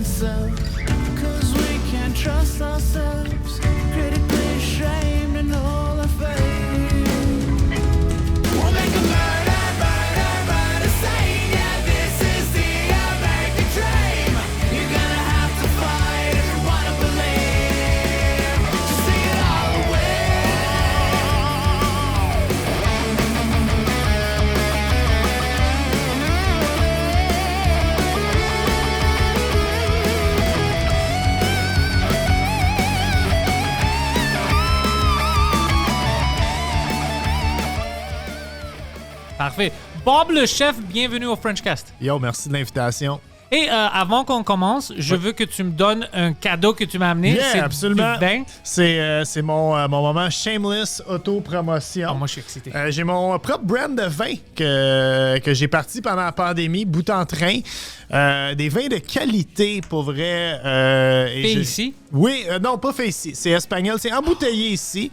oneself, 'cause we can't trust ourselves, critically ashamed and all our fate. We'll make a murder scene, yeah, this is the American dream. You're gonna have to fight if you wanna believe, to see it all away. Parfait. Bob le chef, bienvenue au Frenchcast. Yo, merci de l'invitation. Et avant qu'on commence, je veux que tu me donnes un cadeau que tu m'as amené. Yeah, C'est absolument. du vin. C'est mon moment shameless auto-promotion. Oh, moi, je suis excité. J'ai mon propre brand de vin que j'ai parti pendant la pandémie, bout en train. Des vins de qualité, pour vrai. Fait ici? Oui, non, pas fait ici. C'est espagnol. C'est embouteillé ici.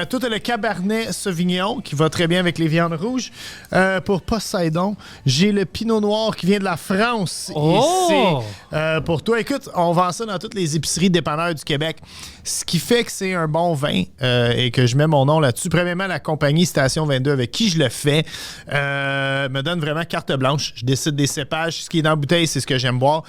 Tout le Cabernet Sauvignon, qui va très bien avec les viandes rouges. Pour Poseidon, j'ai le Pinot Noir qui vient de la France ici. Pour toi, écoute, on vend ça dans toutes les épiceries dépanneurs du Québec. Ce qui fait que c'est un bon vin et que je mets mon nom là-dessus. Premièrement, la compagnie Station 22 avec qui je le fais me donne vraiment carte blanche. Je décide des cépages. Ce qui est dans la bouteille, c'est ce que j'aime boire.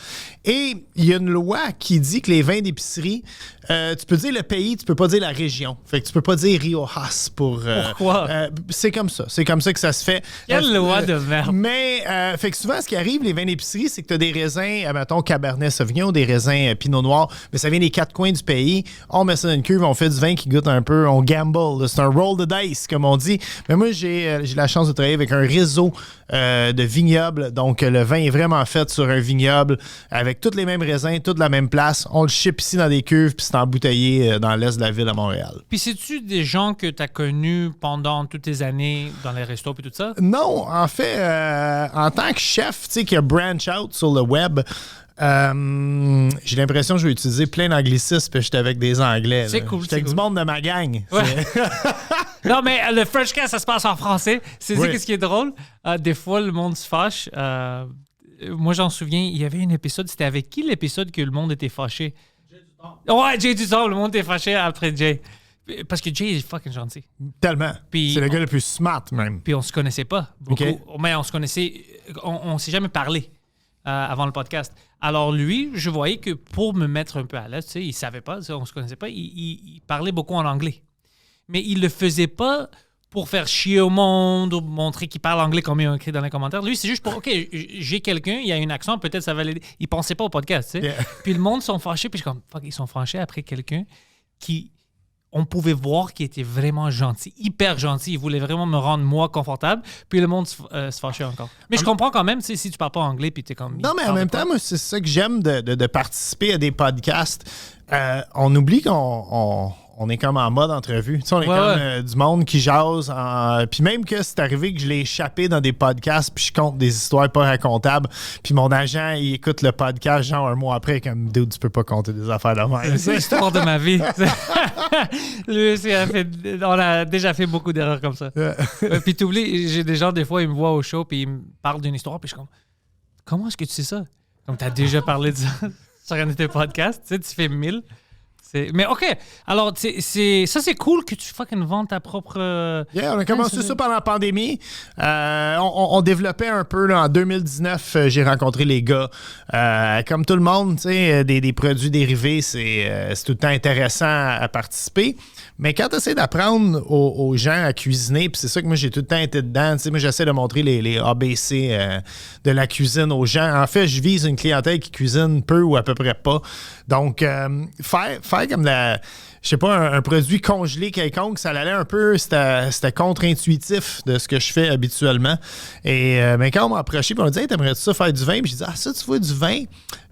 Et il y a une loi qui dit que les vins d'épicerie, tu peux dire le pays, tu peux pas dire la région. Fait que tu peux pas dire Riojas pour... Pourquoi? C'est comme ça. C'est comme ça que ça se fait. Quelle loi de merde. Mais, fait que souvent, ce qui arrive, les vins d'épicerie, c'est que tu as des raisins, mettons, Cabernet Sauvignon, des raisins Pinot Noir, mais ça vient des quatre coins du pays. On met ça dans une cuve, on fait du vin qui goûte un peu, on gamble. Là. C'est un roll the dice, comme on dit. Mais moi, j'ai la chance de travailler avec un réseau de vignobles. Donc, le vin est vraiment fait sur un vignoble avec tous les mêmes raisins, toutes la même place. On le ship ici dans des cuves, puis c'est embouteillé dans l'est de la ville à Montréal. Puis, c'est-tu des gens que tu as connus pendant toutes tes années dans les restos et tout ça? Non, en fait, en tant que chef, tu sais, qui a branch out sur le web, j'ai l'impression que je vais utiliser plein d'anglicismes puis j'étais avec des Anglais. C'est cool, j'étais avec du monde de ma gang. Ouais. Non, mais le Frenchcast, ça se passe en français. C'est Oui. ce qui est drôle. Des fois, le monde se fâche. Moi, j'en souviens, il y avait un épisode. C'était avec qui l'épisode que le monde était fâché? Jay Dutton. Ouais, Jay Dutton. Le monde était fâché après Jay. Parce que Jay est fucking gentil. Tellement. Puis c'est le gars le plus smart, même. Puis on se connaissait pas beaucoup. Okay. Mais on se connaissait... On s'est jamais parlé avant le podcast. Alors lui, je voyais que pour me mettre un peu à l'aise, tu sais, il savait pas, on se connaissait pas, il parlait beaucoup en anglais. Mais il le faisait pas pour faire chier au monde ou montrer qu'il parle anglais comme il a écrit dans les commentaires. Lui, c'est juste pour, OK, j'ai quelqu'un, il y a un accent, peut-être ça va l'aider. Il pensait pas au podcast, tu sais. Yeah. Puis le monde sont fâchés, puis je suis comme, fuck, ils sont fâchés après quelqu'un qui... On pouvait voir qu'il était vraiment gentil, hyper gentil. Il voulait vraiment me rendre, moi, confortable. Puis le monde se fâchait encore. Mais je comprends quand même, si tu parles pas anglais, puis t'es comme... Non, mais en même temps, moi, c'est ça que j'aime de participer à des podcasts. On oublie qu'on est comme en mode entrevue. Tu sais, on est comme du monde qui jase. Puis même que c'est arrivé que je l'ai échappé dans des podcasts, puis je compte des histoires pas racontables. Puis mon agent, il écoute le podcast genre un mois après, comme dude, tu peux pas compter des affaires de même. C'est l'histoire de ma vie. Lui, on a déjà fait beaucoup d'erreurs comme ça. Puis t'oublies, j'ai des gens, des fois, ils me voient au show, puis ils me parlent d'une histoire, puis je suis comme, comment est-ce que tu sais ça? Comme t'as déjà parlé de ça sur un de tes podcasts, tu sais, tu fais 1000. Mais OK, alors ça c'est cool que tu fucking vendes ta propre... Yeah, on a commencé ça pendant la pandémie. On développait un peu. Là, en 2019, j'ai rencontré les gars. Comme tout le monde, tu sais, des produits dérivés, c'est tout le temps intéressant à participer. Mais quand tu essaies d'apprendre aux gens à cuisiner, puis c'est ça que moi j'ai tout le temps été dedans, tu sais, moi j'essaie de montrer les ABC de la cuisine aux gens. En fait, je vise une clientèle qui cuisine peu ou à peu près pas. Donc, faire comme je sais pas, un produit congelé quelconque, ça allait un peu, c'était contre-intuitif de ce que je fais habituellement. Et mais quand on m'a approché, on m'a dit hey, t'aimerais-tu ça faire du vin? Puis j'ai dit ça, tu vois, du vin,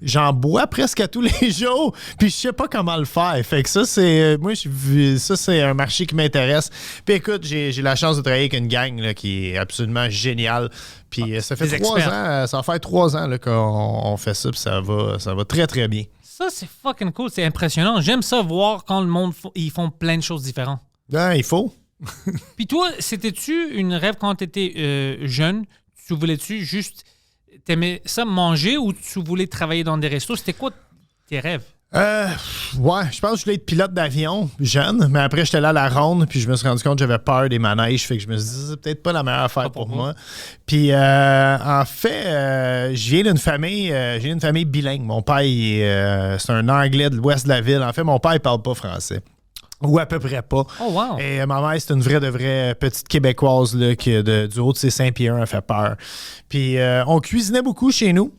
j'en bois presque à tous les jours, puis je sais pas comment le faire. Fait que ça, c'est c'est un marché qui m'intéresse. Puis écoute, j'ai la chance de travailler avec une gang là, qui est absolument géniale. Puis ça fait 3 ans, ça va faire 3 ans là, qu'on fait ça, puis ça va très, très bien. Ça, c'est fucking cool. C'est impressionnant. J'aime ça voir quand le monde, ils font plein de choses différentes. Ben, il faut. Puis toi, c'était-tu une rêve quand tu étais jeune? Tu voulais-tu juste t'aimais ça manger ou tu voulais travailler dans des restos? C'était quoi tes rêves? Ouais, je pense que je voulais être pilote d'avion jeune, mais après, j'étais là à la ronde, puis je me suis rendu compte que j'avais peur des manèges, fait que je me suis dit, c'est peut-être pas la meilleure affaire pour moi. Puis, en fait, je viens d'une famille bilingue. Mon père, c'est un Anglais de l'ouest de la ville. En fait, mon père, il parle pas français. Ou à peu près pas. Oh, wow. Et ma mère, c'est une vraie de vraie petite Québécoise là, qui, du haut de ses 5 pieds 1, a fait peur. Puis, on cuisinait beaucoup chez nous.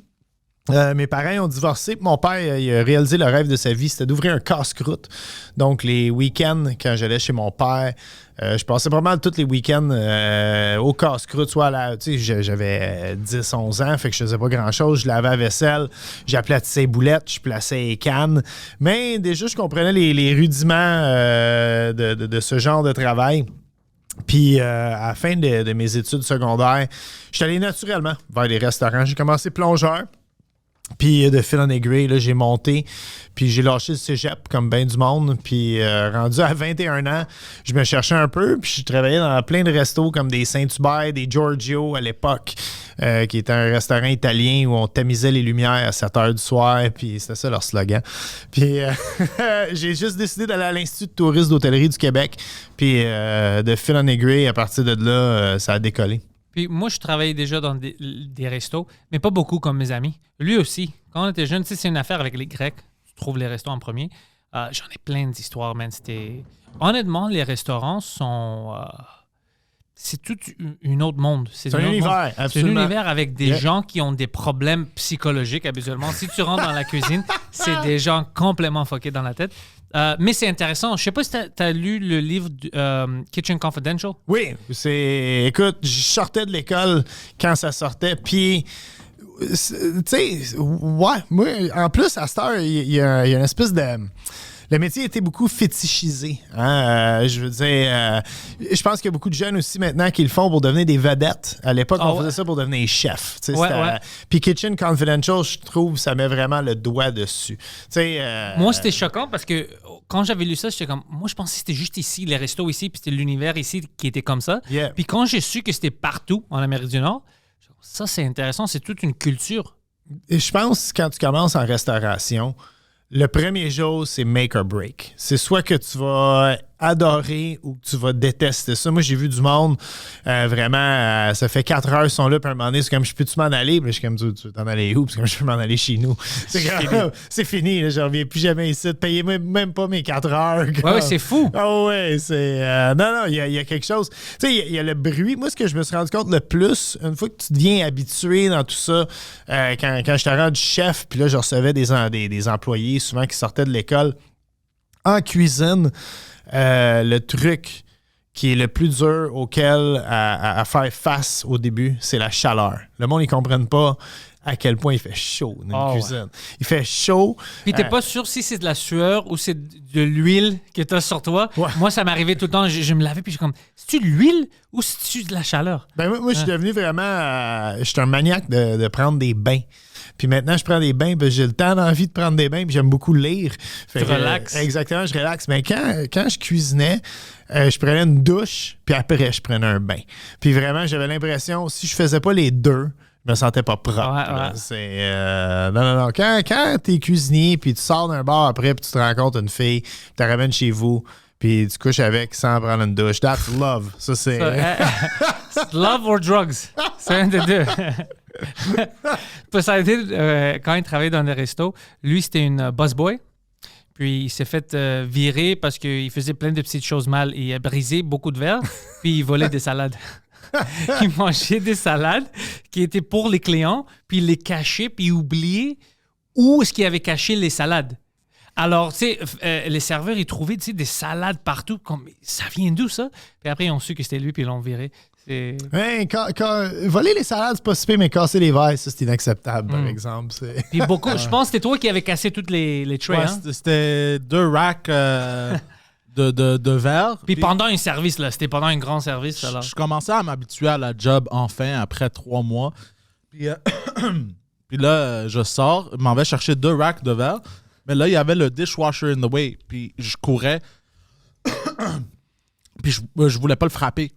Mes parents ont divorcé. Mon père, il a réalisé le rêve de sa vie, c'était d'ouvrir un casse-croûte. Donc, les week-ends, quand j'allais chez mon père, je passais pas mal tous les week-ends au casse-croûte. Soit j'avais 10, 11 ans, fait que je faisais pas grand-chose. Je lavais la vaisselle, j'aplatissais les boulettes, je plaçais les cannes. Mais déjà, je comprenais les rudiments de ce genre de travail. Puis, à la fin de mes études secondaires, je suis allé naturellement vers les restaurants. J'ai commencé plongeur. Puis de fil en aiguille, là, j'ai monté, puis j'ai lâché le cégep comme bien du monde. Puis rendu à 21 ans, je me cherchais un peu, puis je travaillais dans plein de restos comme des Saint-Hubert, des Giorgio à l'époque, qui était un restaurant italien où on tamisait les lumières à 7 h du soir, puis c'était ça leur slogan. Puis j'ai juste décidé d'aller à l'Institut de tourisme d'hôtellerie du Québec, puis de fil en aiguille, à partir de là, ça a décollé. Puis moi, je travaillais déjà dans des restos, mais pas beaucoup comme mes amis. Lui aussi. Quand on était jeune, tu sais, c'est une affaire avec les Grecs. Tu trouves les restos en premier. J'en ai plein d'histoires, man. Honnêtement, les restaurants sont... c'est tout un autre monde. C'est un univers, absolument. C'est un univers avec des gens qui ont des problèmes psychologiques, habituellement. Si tu rentres dans la cuisine, c'est des gens complètement fuckés dans la tête. Mais c'est intéressant. Je sais pas si tu as lu le livre Kitchen Confidential. Oui, écoute, je sortais de l'école quand ça sortait, puis tu sais, ouais, moi, en plus, à cette heure, il y a une espèce de... Le métier était beaucoup fétichisé. Hein? Je veux dire, je pense qu'il y a beaucoup de jeunes aussi maintenant qui le font pour devenir des vedettes. À l'époque, on faisait ça pour devenir chef. Puis Kitchen Confidential, je trouve, ça met vraiment le doigt dessus. Moi, c'était choquant parce que quand j'avais lu ça, j'étais comme... Moi, je pensais que c'était juste ici, les restos ici, puis c'était l'univers ici qui était comme ça. Yeah. Puis quand j'ai su que c'était partout en Amérique du Nord, ça, c'est intéressant. C'est toute une culture. Et je pense que quand tu commences en restauration... Le premier jour, c'est make or break. C'est soit que tu vas adorer ou que tu vas détester ça. Moi, j'ai vu du monde, vraiment, ça fait 4 heures qu'ils sont là, puis à un moment donné, c'est comme, je peux-tu m'en aller? Puis je suis comme, tu veux t'en aller où? Puis c'est comme, je peux m'en aller chez nous. C'est fini, là, je reviens plus jamais ici. Payez même pas mes 4 heures. Ouais, c'est fou. Oh ouais, c'est... non, il y a quelque chose. Tu sais, il y a le bruit. Moi, ce que je me suis rendu compte le plus, une fois que tu deviens habitué dans tout ça, quand j'étais rendu chef, puis là, je recevais des employés souvent qui sortaient de l'école en cuisine, le truc qui est le plus dur auquel à faire face au début, c'est la chaleur. Le monde, ils ne comprennent pas à quel point il fait chaud dans une cuisine. Ouais. Il fait chaud. Puis t'es pas sûr si c'est de la sueur ou c'est de l'huile que tu as sur toi. Ouais. Moi, ça m'arrivait tout le temps. Je me lavais puis je suis comme, c'est-tu de l'huile ou c'est-tu de la chaleur? Ben moi je suis devenu vraiment... je suis un maniaque de prendre des bains. Puis maintenant, je prends des bains, puis j'ai le temps d'envie de prendre des bains, puis j'aime beaucoup lire. Tu relaxes. Exactement, je relaxe. Mais quand je cuisinais, je prenais une douche, puis après, je prenais un bain. Puis vraiment, j'avais l'impression, si je faisais pas les deux, je me sentais pas propre. Ouais. C'est, non. Quand t'es cuisinier, puis tu sors d'un bar après, puis tu te rencontres une fille, tu la ramènes chez vous, puis tu couches avec sans prendre une douche. That's love. Ça, c'est... love or drugs. C'est un des deux. Poseidon, quand il travaillait dans les restos, lui, c'était une busboy. Puis il s'est fait virer parce qu'il faisait plein de petites choses mal. Il a brisé beaucoup de verres, puis il volait des salades. Il mangeait des salades qui étaient pour les clients, puis il les cachait, puis il oubliait où est-ce qu'il avait caché les salades. Alors, tu sais, les serveurs, ils trouvaient des salades partout. Comme, ça vient d'où, ça? Puis après, ils ont su que c'était lui, puis ils l'ont viré. Ouais, voler les salades, c'est pas si pire, mais casser les verres, ça, c'est inacceptable, par exemple. Puis beaucoup, je pense que c'était toi qui avais cassé toutes les trays. Ouais, hein? C'était 2 racks de verre. Puis pendant un service, là, c'était pendant un grand service. Alors. Je commençais à m'habituer à la job enfin, après 3 mois. Puis, puis là, je sors, je m'en vais chercher 2 racks de verre. Mais là, il y avait le dishwasher in the way. Puis je courais. Puis je voulais pas le frapper.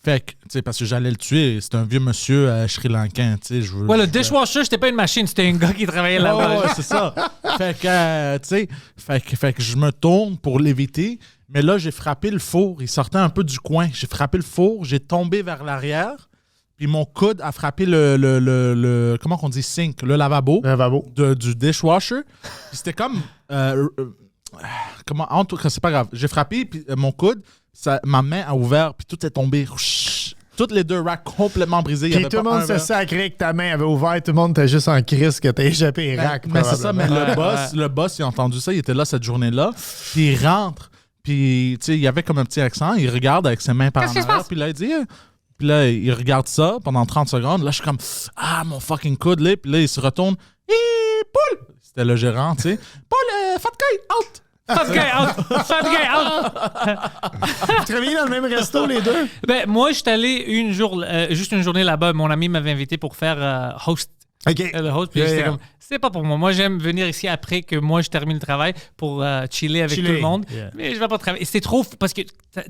Fait que, tu sais, parce que j'allais le tuer. C'est un vieux monsieur Sri Lankan, tu sais. Ouais, le dishwasher, c'était pas une machine, c'était un gars qui travaillait là-bas. Ouais, c'est ça. Fait que, tu sais, fait que je me tourne pour l'éviter. Mais là, j'ai frappé le four. Il sortait un peu du coin. J'ai frappé le four. J'ai tombé vers l'arrière. Puis mon coude a frappé le comment qu'on dit, sink, le lavabo. Du dishwasher. Puis c'était comme... comment, en tout cas, c'est pas grave. J'ai frappé, puis mon coude, ma main a ouvert, puis tout est tombé. Toutes les deux racks complètement brisés. Puis tout le monde se sacrait que ta main avait ouvert. Tout le monde était juste en crise que t'as échappé les racks. Mais c'est ça, mais le boss, il a entendu ça. Il était là cette journée-là. Puis il rentre. Puis, tu sais, il y avait comme un petit accent. Il regarde avec ses mains par en arrière. Puis là, il dit... Puis là, il regarde ça pendant 30 secondes. Là, je suis comme... Ah, mon fucking coude, là. Puis là, il se retourne. Paul! C'était le gérant, tu sais. Paul, fat guy, out! Fat guy out! Fat guy out! Vous travaillez dans le même resto, les deux? Ben, moi, je suis allé juste une journée là-bas. Mon ami m'avait invité pour faire host. OK. Le host, puis j'étais comme, c'est pas pour moi. Moi, j'aime venir ici après que moi, je termine le travail pour chiller avec tout le monde. Yeah. Mais je vais pas travailler. C'était trop... Parce que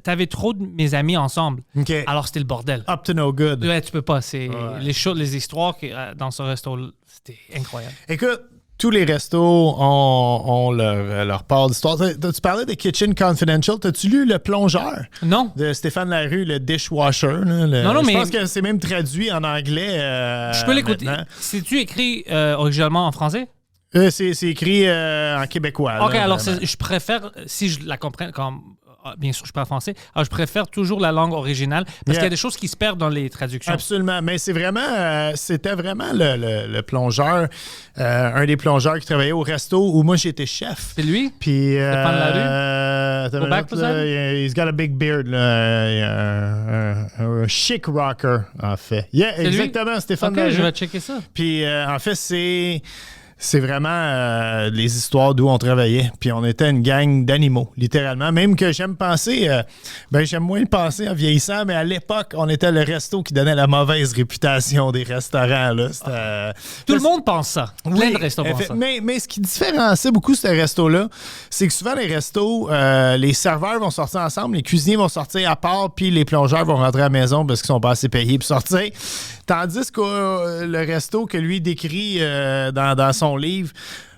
t'avais trop de mes amis ensemble. Okay. Alors, c'était le bordel. Up to no good. Ouais, tu peux pas. C'est les histoires dans ce resto, c'était incroyable. Écoute, tous les restos ont leur part d'histoire. Tu parlais de Kitchen Confidential. T'as-tu lu Le Plongeur? Non. De Stéphane Larue, le dishwasher. Là, non, je mais... pense que c'est même traduit en anglais. Je peux l'écouter. C'est-tu écrit originalement en français? C'est écrit en québécois. OK, là, alors je préfère, si je la comprends comme... Bien sûr, je parle français. Alors, je préfère toujours la langue originale parce qu'il y a des choses qui se perdent dans les traductions. Absolument. Mais c'était vraiment le plongeur, un des plongeurs qui travaillait au resto où moi, j'étais chef. C'est lui? Puis, Stéphane Larue? He's got a big beard. Là, un chic rocker, en fait. Yeah, exactement, lui? Stéphane Larue. Je vais checker ça. Puis, en fait, c'est vraiment les histoires d'où on travaillait. Puis on était une gang d'animaux, littéralement. Même que j'aime penser, j'aime moins le penser en vieillissant, mais à l'époque, on était le resto qui donnait la mauvaise réputation des restaurants. Là. Tout le monde pense ça. Plein de restos pensent ça. Mais ce qui différencie beaucoup ce resto-là, c'est que souvent les restos, les serveurs vont sortir ensemble, les cuisiniers vont sortir à part, puis les plongeurs vont rentrer à la maison parce qu'ils sont pas assez payés pour sortir. Tandis que le resto que lui décrit dans son livre,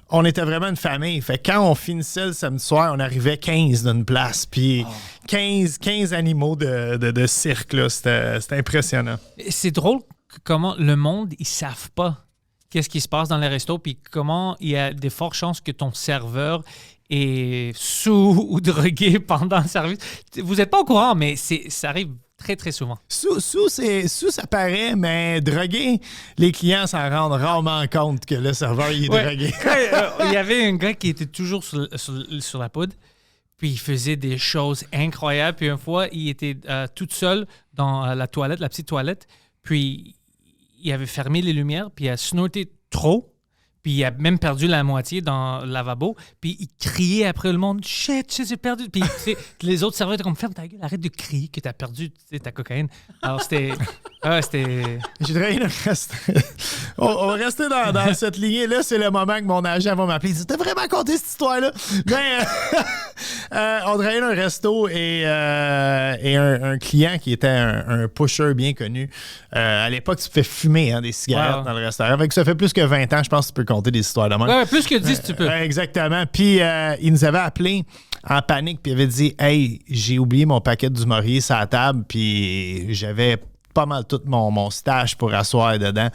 on était vraiment une famille. Fait que quand on finissait le samedi soir, on arrivait 15 d'une place. Puis 15 animaux de cirque. Là. C'était impressionnant. C'est drôle comment le monde, ils savent pas qu'est-ce qui se passe dans les restos. Puis comment il y a des fortes chances que ton serveur est sous ou drogué pendant le service. Vous n'êtes pas au courant, mais ça arrive très, très souvent. Sous, ça paraît, mais drogué, les clients s'en rendent rarement compte que le serveur il est drogué. Il y avait un gars qui était toujours sur la poudre, puis il faisait des choses incroyables. Puis une fois, il était tout seul dans la toilette, la petite toilette, puis il avait fermé les lumières, puis il a snorté trop. Puis il a même perdu la moitié dans le lavabo. Puis il criait après le monde. Shit, j'ai perdu. Puis les autres serveurs étaient comme, ferme ta gueule, arrête de crier que t'as perdu ta cocaïne. Alors c'était. J'ai travaillé dans le reste. On va rester dans cette lignée-là. C'est le moment que mon agent va m'appeler. Il dit, t'as vraiment conté cette histoire-là? Ben, on travaillait dans un resto et un client qui était un pusher bien connu. À l'époque, tu fais fumer des cigarettes dans le restaurant. Fait que ça fait plus que 20 ans, je pense que tu peux compter des histoires de même. Ouais, plus que 10, tu peux. Exactement. Puis, il nous avait appelé en panique, puis il avait dit, hey, j'ai oublié mon paquet du Maurier sur la table, puis j'avais pas mal tout mon stash pour asseoir dedans.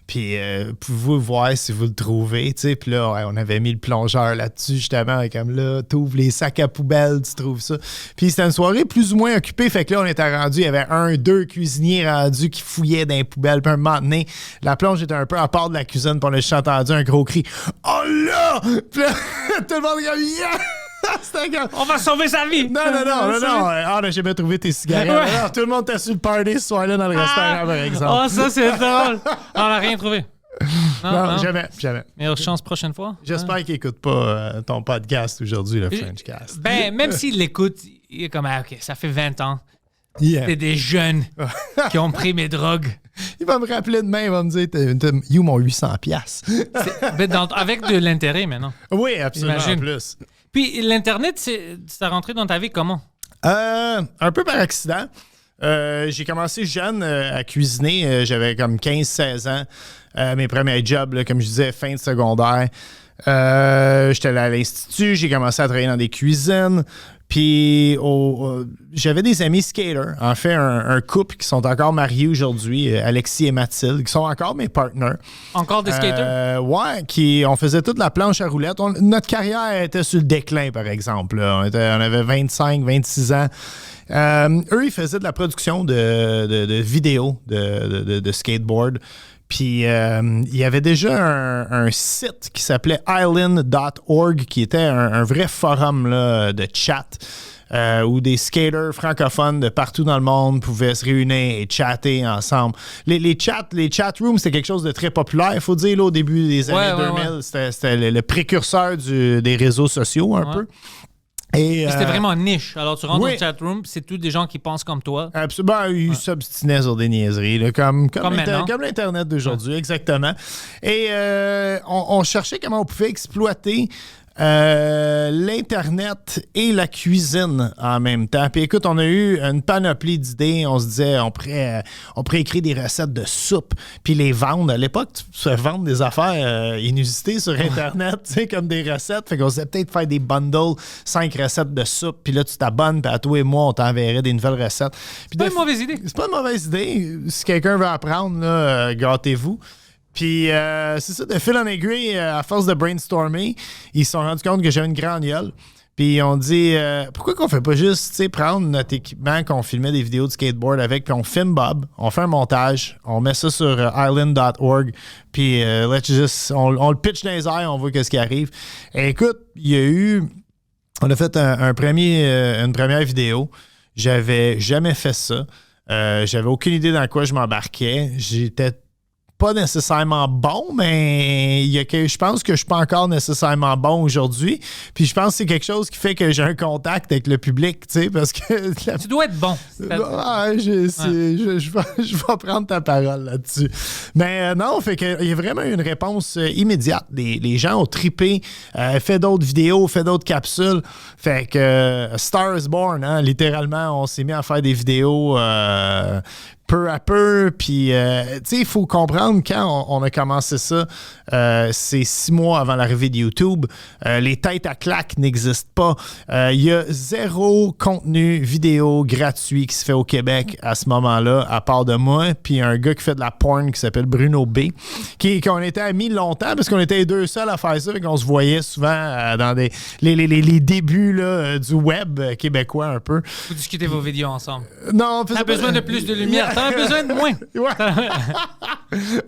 Puis, pouvez-vous voir si vous le trouvez, tu sais. Puis là, on avait mis le plongeur là-dessus, justement, comme là, t'ouvres les sacs à poubelle, tu trouves ça. Puis c'était une soirée plus ou moins occupée, fait que là, on était rendu, il y avait 2 cuisiniers rendus qui fouillaient dans les poubelles. Puis un moment donné, la plonge était un peu à part de la cuisine, puis on a juste entendu un gros cri. « Oh là! » Puis là, tout le monde est comme « Yeah! » On va sauver sa vie! Non. On n'a jamais trouvé tes cigarettes. Ouais. Alors, tout le monde t'a su le party ce soir-là dans le restaurant, par exemple. Oh, ça, c'est drôle! On n'a rien trouvé. Non, jamais. Meilleure chance prochaine fois. J'espère qu'il n'écoute pas ton podcast aujourd'hui, le Frenchcast. Ben, même s'il l'écoute, il est comme, OK, ça fait 20 ans. Yeah. C'est des jeunes qui ont pris mes drogues. Il va me rappeler demain, il va me dire, you mon 800$. Avec de l'intérêt maintenant. Oui, absolument. Imagine. Plus. Puis l'Internet, ça rentré dans ta vie comment? Un peu par accident. J'ai commencé jeune à cuisiner. J'avais comme 15-16 ans. Mes premiers jobs, là, comme je disais, fin de secondaire. J'étais allé à l'Institut. J'ai commencé à travailler dans des cuisines. Puis j'avais des amis skaters. En fait, un couple qui sont encore mariés aujourd'hui, Alexis et Mathilde, qui sont encore mes partners. Encore des skaters? Ouais, on faisait toute la planche à roulettes. Notre carrière était sur le déclin, par exemple. Là. On avait 25, 26 ans. Eux, ils faisaient de la production de vidéos de skateboard. Puis, il y avait déjà un site qui s'appelait island.org, qui était un vrai forum là, de chat où des skaters francophones de partout dans le monde pouvaient se réunir et chatter ensemble. Les chat rooms, c'était quelque chose de très populaire. Il faut dire, là, au début des années 2000, c'était le précurseur des réseaux sociaux, un peu. Et c'était vraiment niche. Alors, tu rentres dans le chat room, c'est tous des gens qui pensent comme toi. Absolument. Ils s'obstinaient sur des niaiseries, là, comme l'Internet d'aujourd'hui, exactement. Et on cherchait comment on pouvait exploiter l'Internet et la cuisine en même temps. Puis écoute, on a eu une panoplie d'idées. On se disait, on pourrait écrire des recettes de soupe puis les vendre. À l'époque, tu pouvais vendre des affaires inusitées sur Internet, tu sais, comme des recettes. Fait qu'on se disait peut-être faire des bundles, 5 recettes de soupe, puis là, tu t'abonnes, puis à toi et moi, on t'enverrait des nouvelles recettes. C'est pas une mauvaise idée. C'est pas une mauvaise idée. Si quelqu'un veut apprendre, là, gâtez-vous. Puis, c'est ça, de fil en aiguille, à force de brainstormer, ils se sont rendus compte que j'avais une grande gueule. Puis, on dit, pourquoi qu'on fait pas juste, tu sais, prendre notre équipement qu'on filmait des vidéos de skateboard avec, puis on filme Bob, on fait un montage, on met ça sur island.org, puis on le pitch dans les airs, on voit qu'est-ce qui arrive. Et écoute, on a fait une première vidéo. J'avais jamais fait ça. J'avais aucune idée dans quoi je m'embarquais. J'étais pas nécessairement bon, mais je pense que je suis pas encore nécessairement bon aujourd'hui. Puis je pense que c'est quelque chose qui fait que j'ai un contact avec le public, tu sais, parce que... Tu dois être bon. Je vais prendre ta parole là-dessus. Mais non, fait qu'il y a vraiment une réponse immédiate. Les gens ont trippé, fait d'autres vidéos, fait d'autres capsules. Fait que Star is Born, hein, littéralement, on s'est mis à faire des vidéos peu à peu, puis tu sais, il faut comprendre, quand on a commencé ça, c'est 6 mois avant l'arrivée de YouTube, les têtes à claques n'existent pas. Il y a 0 contenu vidéo gratuit qui se fait au Québec à ce moment-là, à part de moi, puis un gars qui fait de la porn qui s'appelle Bruno B, qu'on était amis longtemps, parce qu'on était les deux seuls à faire ça, et qu'on se voyait souvent dans les débuts là, du web québécois un peu. Vous discutez vos vidéos ensemble. Non, t'as besoin de plus de lumière. T'en as besoin de moins.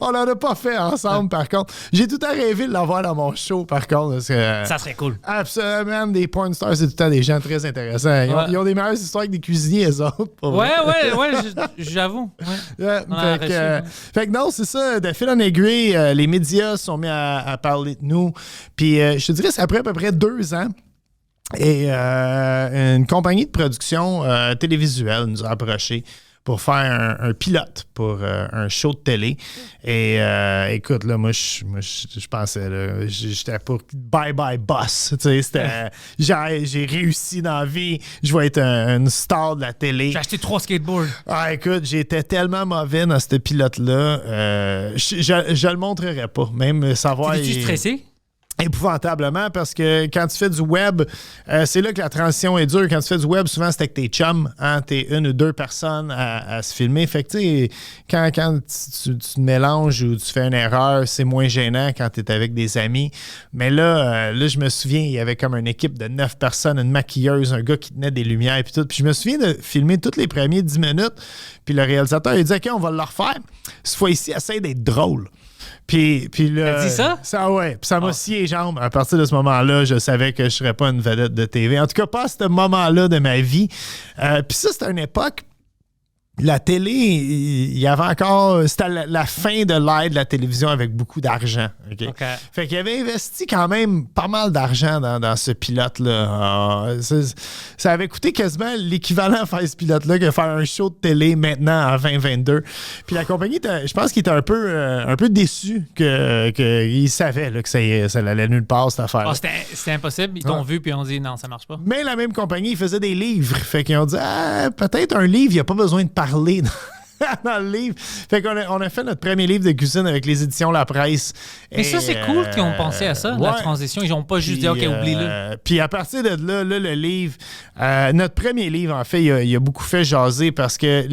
On n'en a pas fait ensemble, par contre. J'ai tout le temps rêvé de l'avoir dans mon show, par contre. Parce que, ça serait cool. Absolument. Des porn stars, c'est tout le temps des gens très intéressants. Ils ont des meilleures histoires avec des cuisiniers, eux autres. Ouais, j'avoue. Fait que non, c'est ça. De fil en aiguille, les médias sont mis à parler de nous. Puis je te dirais, c'est après à peu près 2 ans. Et une compagnie de production télévisuelle nous a approchés pour faire un pilote pour un show de télé. Et écoute, là, moi, je pensais, là, j'étais pour bye-bye boss. Tu sais, j'ai réussi dans la vie. Je vais être une star de la télé. J'ai acheté 3 skateboards. Ah, écoute, j'étais tellement mauvais dans ce pilote-là. Je le montrerai pas. Même savoir... Es-tu stressé? Épouvantablement, parce que quand tu fais du web, c'est là que la transition est dure. Quand tu fais du web, souvent, c'est avec tes chums. Hein, t'es 1 ou 2 personnes à se filmer. Fait que, tu sais, quand tu te mélanges ou tu fais une erreur, c'est moins gênant quand tu es avec des amis. Mais là, je me souviens, il y avait comme une équipe de 9 personnes, une maquilleuse, un gars qui tenait des lumières et tout. Puis je me souviens de filmer toutes les premiers 10 minutes. Puis le réalisateur, il dit « OK, on va le refaire. Cette fois-ci, essaye d'être drôle. » Puis là, t'as dit ça? Ouais. Puis ça m'a scié les jambes. À partir de ce moment-là, je savais que je ne serais pas une vedette de TV. En tout cas, pas à ce moment-là de ma vie. Puis ça, c'était une époque... La télé, il y avait encore... C'était la fin de l'ère de la télévision avec beaucoup d'argent. Okay? Fait qu'il avait investi quand même pas mal d'argent dans ce pilote-là. Ça avait coûté quasiment l'équivalent à faire ce pilote-là que faire un show de télé maintenant en 2022. Puis la compagnie, je pense qu'il était un peu déçu qu'il savait là, que ça allait nulle part, cette affaire-là. C'était impossible. Ils t'ont vu puis ils ont dit non, ça marche pas. Mais la même compagnie, ils faisaient des livres. Fait qu'ils ont dit peut-être un livre, il n'y a pas besoin de parler dans le livre. Fait qu'on on a fait notre premier livre de cuisine avec les éditions La Presse. Mais ça, c'est cool qu'ils ont pensé à ça, la transition. Ils n'ont pas juste dit, OK, oublie-le. Puis à partir de là, le livre, notre premier livre, en fait, il a beaucoup fait jaser parce que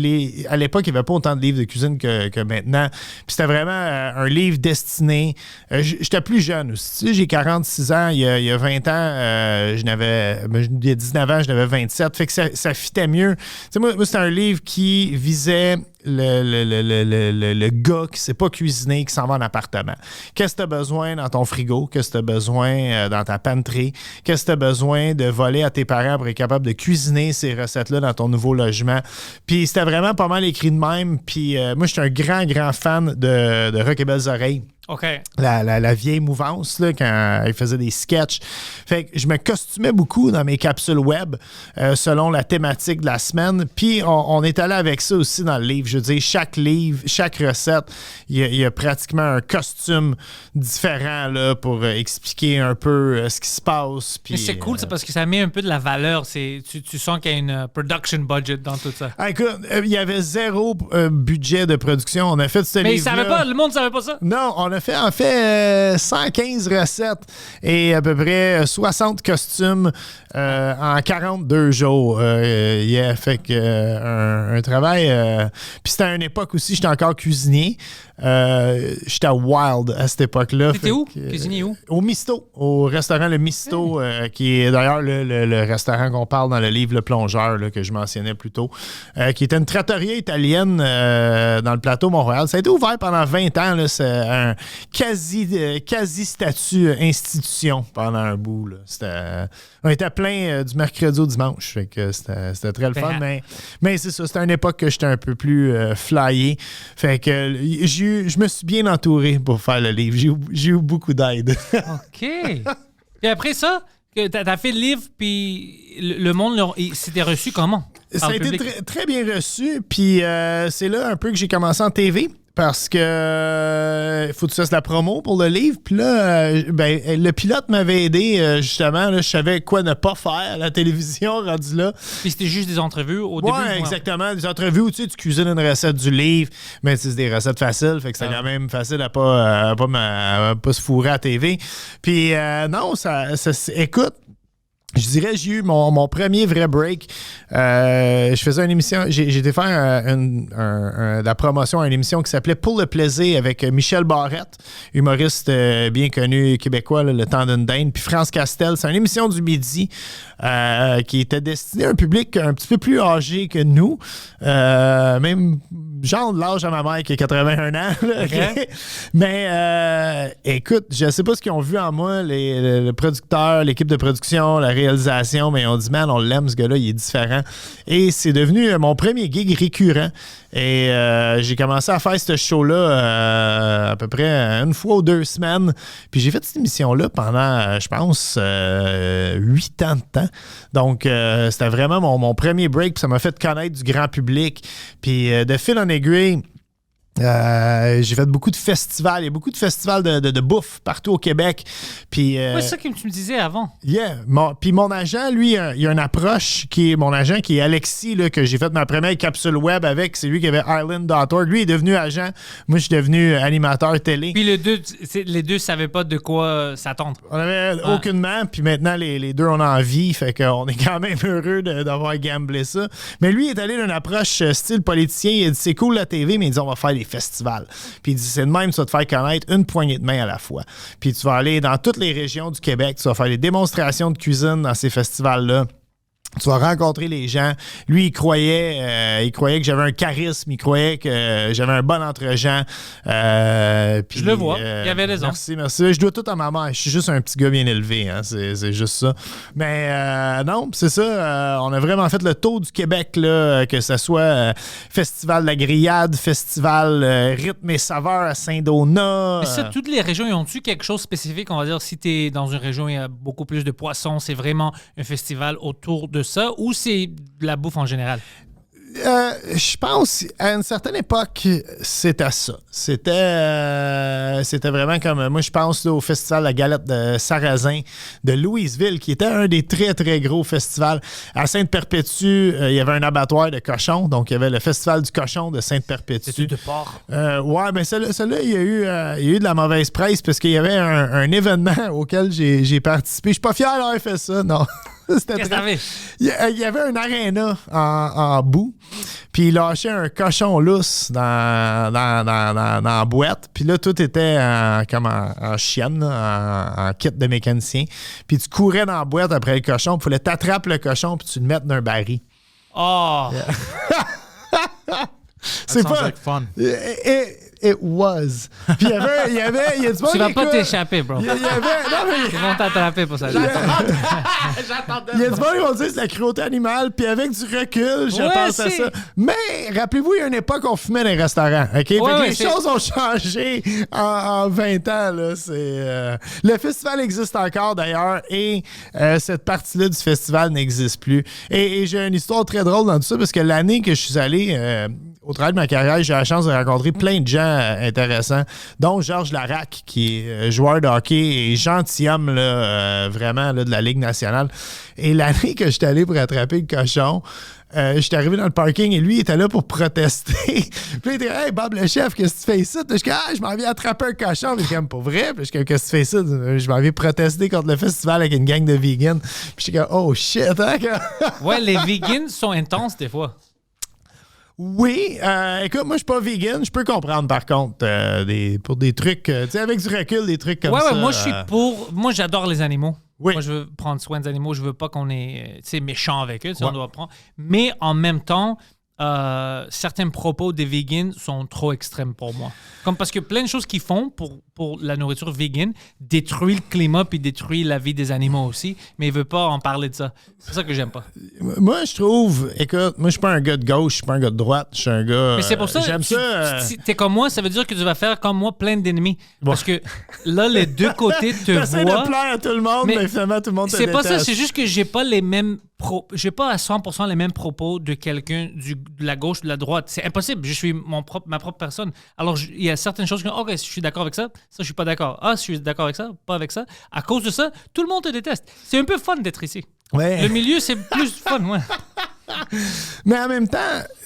à l'époque, il n'y avait pas autant de livres de cuisine que maintenant. Puis c'était vraiment un livre destiné. J'étais plus jeune aussi. Tu sais, j'ai 46 ans. Il y a 20 ans, il y a 19 ans, je n'avais 27. Fait que ça fitait mieux. Tu sais, moi c'était un livre qui visait le gars qui ne sait pas cuisiner, qui s'en va en appartement. Qu'est-ce que tu as besoin dans ton frigo? Qu'est-ce que tu as besoin dans ta pantry? Qu'est-ce que tu as besoin de voler à tes parents pour être capable de cuisiner ces recettes-là dans ton nouveau logement? Puis c'était vraiment pas mal écrit de même. Puis moi, je suis un grand fan de Rock et Belles Oreilles. OK. La vieille mouvance, là, quand il faisait des sketchs. Fait que je me costumais beaucoup dans mes capsules web selon la thématique de la semaine. Puis on est allé avec ça aussi dans le livre. Je veux dire, chaque livre, chaque recette, il y a pratiquement un costume différent là, pour expliquer un peu ce qui se passe. Puis, mais c'est cool, c'est parce que ça met un peu de la valeur. Tu sens qu'il y a une production budget dans tout ça. Écoute, il y avait zéro budget de production. On a fait ce mais livre-là. le monde ne savait pas ça? Non, on a fait en fait 115 recettes et à peu près 60 costumes en 42 jours. Fait que un travail. Puis c'était à une époque aussi, j'étais encore cuisinier. J'étais à Wild à cette époque-là. T'étais où? Cuisinier où? Au Misto, au restaurant Le Misto, qui est d'ailleurs le restaurant qu'on parle dans le livre Le Plongeur, là, que je mentionnais plus tôt, qui était une trattoria italienne dans le plateau Mont-Royal. Ça a été ouvert pendant 20 ans. Là, c'est un quasi-statut institution pendant un bout. Là. On était plein du mercredi au dimanche. Fait que c'était très le fun. Mais c'est ça, c'était une époque que j'étais un peu plus flyé. Fait que je me suis bien entouré pour faire le livre. J'ai eu beaucoup d'aide. OK. Puis après ça, t'as fait le livre, puis le monde, c'était reçu comment? Ça a été très bien reçu. Puis c'est là un peu que j'ai commencé en TV. Parce que faut que tu fasses la promo pour le livre. Puis là, le pilote m'avait aidé, justement. Là, je savais quoi ne pas faire à la télévision, rendu là. Puis c'était juste des entrevues au début? Oui, exactement. Des entrevues où tu cuisines une recette du livre, mais c'est des recettes faciles. Fait que c'est quand même facile à pas se fourrer à la TV. Puis non, écoute, je dirais, j'ai eu mon premier vrai break. Je faisais une émission, j'ai été faire la promotion à une émission qui s'appelait Pour le plaisir avec Michel Barrette, humoriste bien connu québécois, là, Le Temps d'une Dinde, puis France Castel. C'est une émission du midi qui était destinée à un public un petit peu plus âgé que nous. Même genre de l'âge à ma mère qui a 81 ans. Là, okay. Mais écoute, je sais pas ce qu'ils ont vu en moi, le producteur, l'équipe de production, la réalisation, mais on dit, man, on l'aime, ce gars-là, il est différent. Et c'est devenu mon premier gig récurrent. Et j'ai commencé à faire ce show-là à peu près une fois ou 2 semaines. Puis j'ai fait cette émission-là pendant, je pense, 8 ans de temps. Donc, c'était vraiment mon premier break. Puis ça m'a fait connaître du grand public. Puis de fil en aiguille, j'ai fait beaucoup de festivals. Il y a beaucoup de festivals de bouffe partout au Québec. Puis, c'est ça que tu me disais avant. Yeah. Puis mon agent, lui, il y a une approche mon agent qui est Alexis, là, que j'ai fait ma première capsule web avec. C'est lui qui avait Island.org. Lui est devenu agent. Moi, je suis devenu animateur télé. Puis les deux ne savaient pas de quoi s'attendre. On avait aucunement. Puis maintenant, les deux, on a envie. Fait qu'on est quand même heureux d'avoir gamblé ça. Mais lui, il est allé d'une approche style politicien. Il a dit, c'est cool la TV, mais il dit, on va faire des festivals. Puis il dit, c'est de même, tu vas te faire connaître une poignée de main à la fois. Puis tu vas aller dans toutes les régions du Québec, tu vas faire des démonstrations de cuisine dans ces festivals-là. Tu vas rencontrer les gens. Lui, il croyait que j'avais un charisme, il croyait que j'avais un bon entre-gens. Je le vois, il avait raison. Merci. Je dois tout à ma mère. Je suis juste un petit gars bien élevé, hein. C'est juste ça. Mais non, c'est ça. On a vraiment fait le tour du Québec, là, que ce soit Festival de la Grillade, Festival Rythme et Saveurs à Saint-Donat. Mais ça, toutes les régions, ils ont-tu quelque chose de spécifique? On va dire, si tu es dans une région où il y a beaucoup plus de poissons, c'est vraiment un festival autour de ça, ou c'est de la bouffe en général? Je pense, à une certaine époque, c'était ça. C'était vraiment comme, moi, je pense là, au festival La Galette de Sarrazin de Louisville, qui était un des très, très gros festivals. À Sainte-Perpétue, il y avait un abattoir de cochons, donc il y avait le festival du cochon de Sainte-Perpétue. C'est de porc. Ouais, mais celui-là, il y a eu de la mauvaise presse parce qu'il y avait un événement auquel j'ai participé. Je suis pas fier d'avoir fait ça, non. Qu'est-ce que t'avais? Il y avait un aréna en bout, puis il lâchait un cochon lousse dans la boîte, puis là, tout était comme en chienne, là, en kit de mécanicien. Puis tu courais dans la boîte après le cochon, il fallait t'attraper le cochon, puis tu le mettes d'un baril. Oh! C'est sounds pas... like fun. It was. Puis il y avait du monde Tu vas qui pas écoute- t'échapper, bro. Il y avait... Non, mais... Ils vont t'attraper pour ça. Il y a du monde qui vont dire que c'est la cruauté animale, puis avec du recul, je Ouais, pense à c'est- ça. Mais rappelez-vous, il y a une époque où on fumait dans les restaurants. OK? Fait que les c'est- choses ont changé en 20 ans. Là. Le festival existe encore d'ailleurs et cette partie-là du festival n'existe plus. Et j'ai une histoire très drôle dans tout ça parce que l'année que je suis allé. Au travers de ma carrière, j'ai eu la chance de rencontrer plein de gens intéressants, dont Georges Larac, qui est joueur de hockey et gentilhomme là, vraiment là, de la Ligue nationale. Et l'année que j'étais allé pour attraper le cochon, j'étais arrivé dans le parking et lui, il était là pour protester. Puis il était « Hey, Bob le chef, qu'est-ce que tu fais ici? » Puis je suis comme « Ah, je m'en viens attraper un cochon. » Puis je suis comme « Pour vrai? » Puis je suis comme « Qu'est-ce que tu fais ici? » Je m'en viens protester contre le festival avec une gang de vegans. Puis je suis comme « Oh shit! » Hein? Ouais, les vegans sont intenses des fois. Oui, écoute, moi je suis pas vegan, je peux comprendre par contre pour des trucs, tu sais, avec du recul, des trucs comme ça. Ouais, moi je suis pour. Moi j'adore les animaux. Oui. Moi je veux prendre soin des animaux, je veux pas qu'on est tu sais, méchant avec eux, tu sais, Ouais. on doit prendre. Mais en même temps, certains propos des vegans sont trop extrêmes pour moi. Comme parce que plein de choses qu'ils font pour la nourriture vegan détruisent le climat puis détruisent la vie des animaux aussi, mais ils veulent pas en parler de ça. C'est ça que j'aime pas. Moi je trouve, écoute, moi je suis pas un gars de gauche, je suis pas un gars de droite, je suis un gars. Mais c'est pour ça, j'aime ça. si t'es comme moi, ça veut dire que tu vas faire comme moi plein d'ennemis. Parce que là, les deux côtés te T'essaies voient. de plaire à tout le monde, mais, mais finalement tout le monde te C'est pas déteste. ça, c'est juste que j'ai pas les mêmes j'ai pas à 100% les mêmes propos de quelqu'un de la gauche ou de la droite. C'est impossible. Je suis ma propre personne. Alors, il y a certaines choses que, OK, je suis d'accord avec ça, je suis pas d'accord. Ah, je suis d'accord avec ça, pas avec ça. À cause de ça, tout le monde te déteste. C'est un peu fun d'être ici. Ouais. Le milieu, c'est plus fun, ouais. Mais en même temps,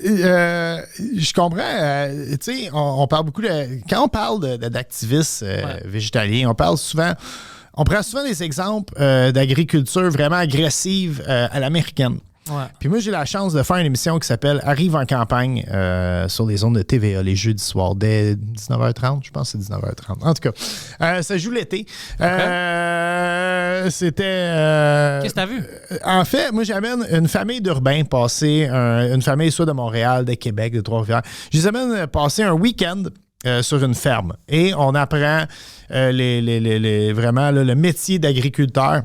je comprends, tu sais, on parle beaucoup de... Quand on parle d'activistes végétaliens, on parle souvent... On prend souvent des exemples d'agriculture vraiment agressive à l'américaine. Ouais. Puis moi, j'ai la chance de faire une émission qui s'appelle Arrive en campagne sur les ondes de TVA les jeudis soirs dès 19h30. Je pense que c'est 19h30. En tout cas, ça joue l'été. C'était... Qu'est-ce que t'as vu? En fait, moi, j'amène une famille d'urbains passer, une famille soit de Montréal, de Québec, de Trois-Rivières. Je les amène passer un week-end sur une ferme. Et on apprend vraiment là, le métier d'agriculteur.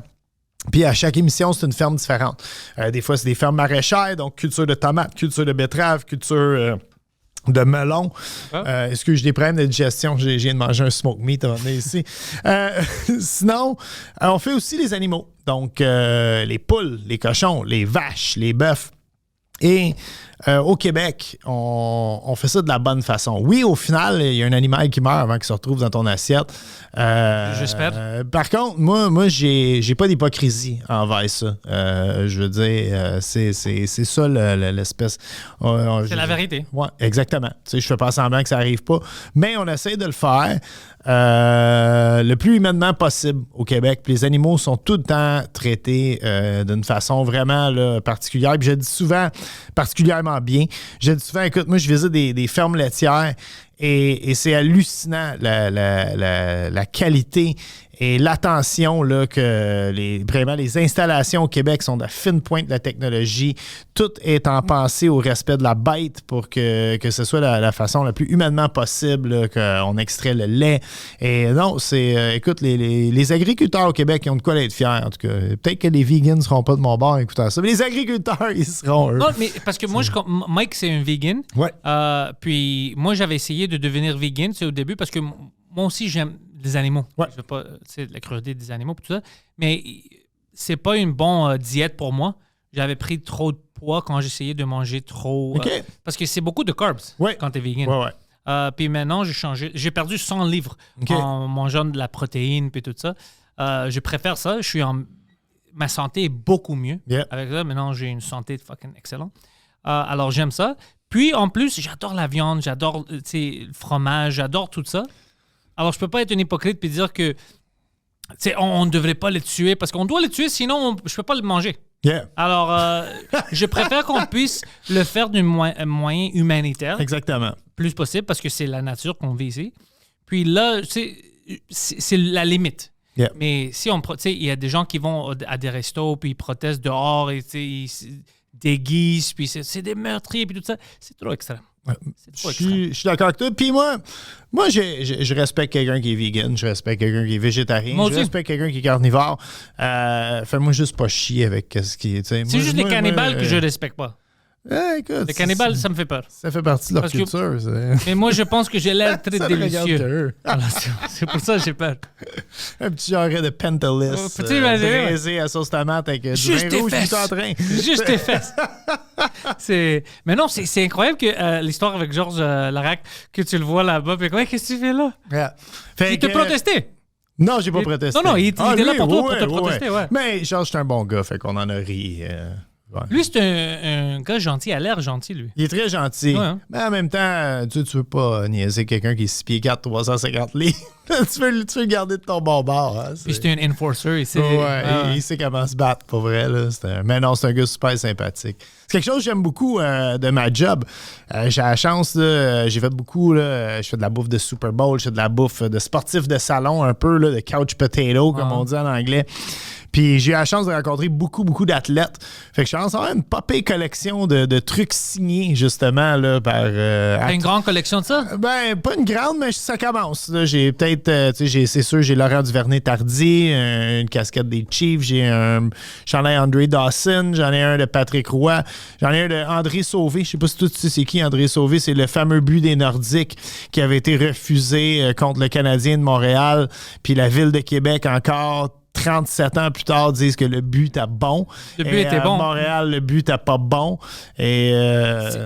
Puis à chaque émission, c'est une ferme différente. Des fois, c'est des fermes maraîchères, donc culture de tomates, culture de betteraves, culture de melon. Est-ce que j'ai des problèmes de digestion? J'ai viens de manger un smoke meat avant de venir ici. Sinon, on fait aussi les animaux. Donc, les poules, les cochons, les vaches, les bœufs. Et au Québec, on fait ça de la bonne façon. Oui, au final, il y a un animal qui meurt avant qu'il se retrouve dans ton assiette. J'espère. Par contre, moi j'ai pas d'hypocrisie envers ça. Je veux dire, c'est ça l'espèce. C'est la vérité. Oui, exactement. Tu sais, je fais pas semblant que ça arrive pas. Mais on essaie de le faire le plus humainement possible au Québec. Puis les animaux sont tout le temps traités d'une façon vraiment là, particulière. Puis je dis souvent particulièrement bien. Je dis souvent, écoute, moi je visite des fermes laitières et c'est hallucinant la qualité et l'attention là, que vraiment les installations au Québec sont de la fine pointe de la technologie. Tout est en pensée au respect de la bête pour que ce soit la façon la plus humainement possible là, qu'on extrait le lait. Et non, c'est... écoute, les agriculteurs au Québec, ils ont de quoi être fiers, en tout cas. Peut-être que les vegans ne seront pas de mon bord en écoutant ça, mais les agriculteurs, ils seront eux. Non, mais parce que moi, Mike, c'est un vegan. Ouais. Puis moi, j'avais essayé de devenir vegan, c'est au début, parce que moi aussi, j'aime les animaux. Ouais. Je veux pas, la cruauté des animaux et tout ça. Mais c'est pas une bonne diète pour moi. j'avais pris trop de poids quand j'essayais de manger trop. OK. Parce que c'est beaucoup de carbs Ouais. quand tu es vegan. Ouais. Puis maintenant, j'ai perdu 100 livres OK. en mangeant de la protéine puis tout ça. Je préfère ça. Ma santé est beaucoup mieux Yeah. avec ça. Maintenant, j'ai une santé fucking excellente. Alors, j'aime ça. Puis, en plus, j'adore la viande, j'adore le fromage, j'adore tout ça. Alors, je peux pas être un hypocrite et dire que on ne devrait pas les tuer parce qu'on doit les tuer, sinon, je peux pas les manger. Yeah. Alors, je préfère qu'on puisse le faire d'un moyen humanitaire, Exactement. plus possible, parce que c'est la nature qu'on vit ici. Puis là, c'est la limite. Yeah. Mais si il y a des gens qui vont à des restos, puis ils protestent dehors, et ils se déguisent, puis c'est des meurtriers, puis tout ça. C'est trop extrême. C'est trop extrême. Je suis d'accord avec toi. Puis moi je respecte quelqu'un qui est vegan, je respecte quelqu'un qui est végétarien, Moi je aussi. respecte quelqu'un qui est carnivore. Fais-moi juste pas chier avec ce qui est. C'est juste les cannibales que je respecte pas. Écoute, Les cannibales, ça me fait peur. ça fait partie de leur Parce que- culture. Mais moi, je pense que j'ai l'air très Ça ne regarde délicieux. qu'eux. Alors, c'est pour ça que j'ai peur. Un petit genre de Pentelis Peux-tu imaginer? braisé à sauce tomate avec du Juste vin tes rouge fesses. tout en train. Juste tes fesses. Mais non, c'est incroyable que l'histoire avec Georges Larac, que tu le vois là-bas. Puis ouais, qu'est-ce que tu fais là? Yeah. Fait Il te que- protestait. Non, j'ai pas protesté. Non, il était là lui, pour toi, pour te protester, ouais. Mais Georges, c'est un bon gars, fait qu'on en a ri. Ouais. Lui, c'est un gars gentil. Il a l'air gentil, lui. Il est très gentil. Ouais, hein. Mais en même temps, tu veux pas niaiser quelqu'un qui est 6 pieds 4, 350 livres. tu veux le garder de ton bon bord. Hein, Puis c'est un enforcer. Ouais, il sait comment se battre, pour vrai. Là. Mais non, c'est un gars super sympathique. C'est quelque chose que j'aime beaucoup de ma job. J'ai la chance, là, j'ai fait beaucoup, là, je fais de la bouffe de Super Bowl, je fais de la bouffe de sportif de salon, un peu, là, de couch potato, comme on dit en anglais. Puis j'ai eu la chance de rencontrer beaucoup d'athlètes. Fait que je pense avoir une popée collection de trucs signés, justement, là, par... T'as une grande collection de ça? Ben, pas une grande, mais ça commence. Là. J'ai peut-être, c'est sûr, j'ai Laurent Duvernay-Tardy, une casquette des Chiefs, j'en ai André Dawson, j'en ai un de Patrick Roy, j'en ai un de André Sauvé. Je sais pas si tu sais c'est qui André Sauvé, c'est le fameux but des Nordiques qui avait été refusé contre le Canadien de Montréal, puis la Ville de Québec encore 37 ans plus tard disent que le but était bon. Le but Et était à bon. Montréal, le but était pas bon. Et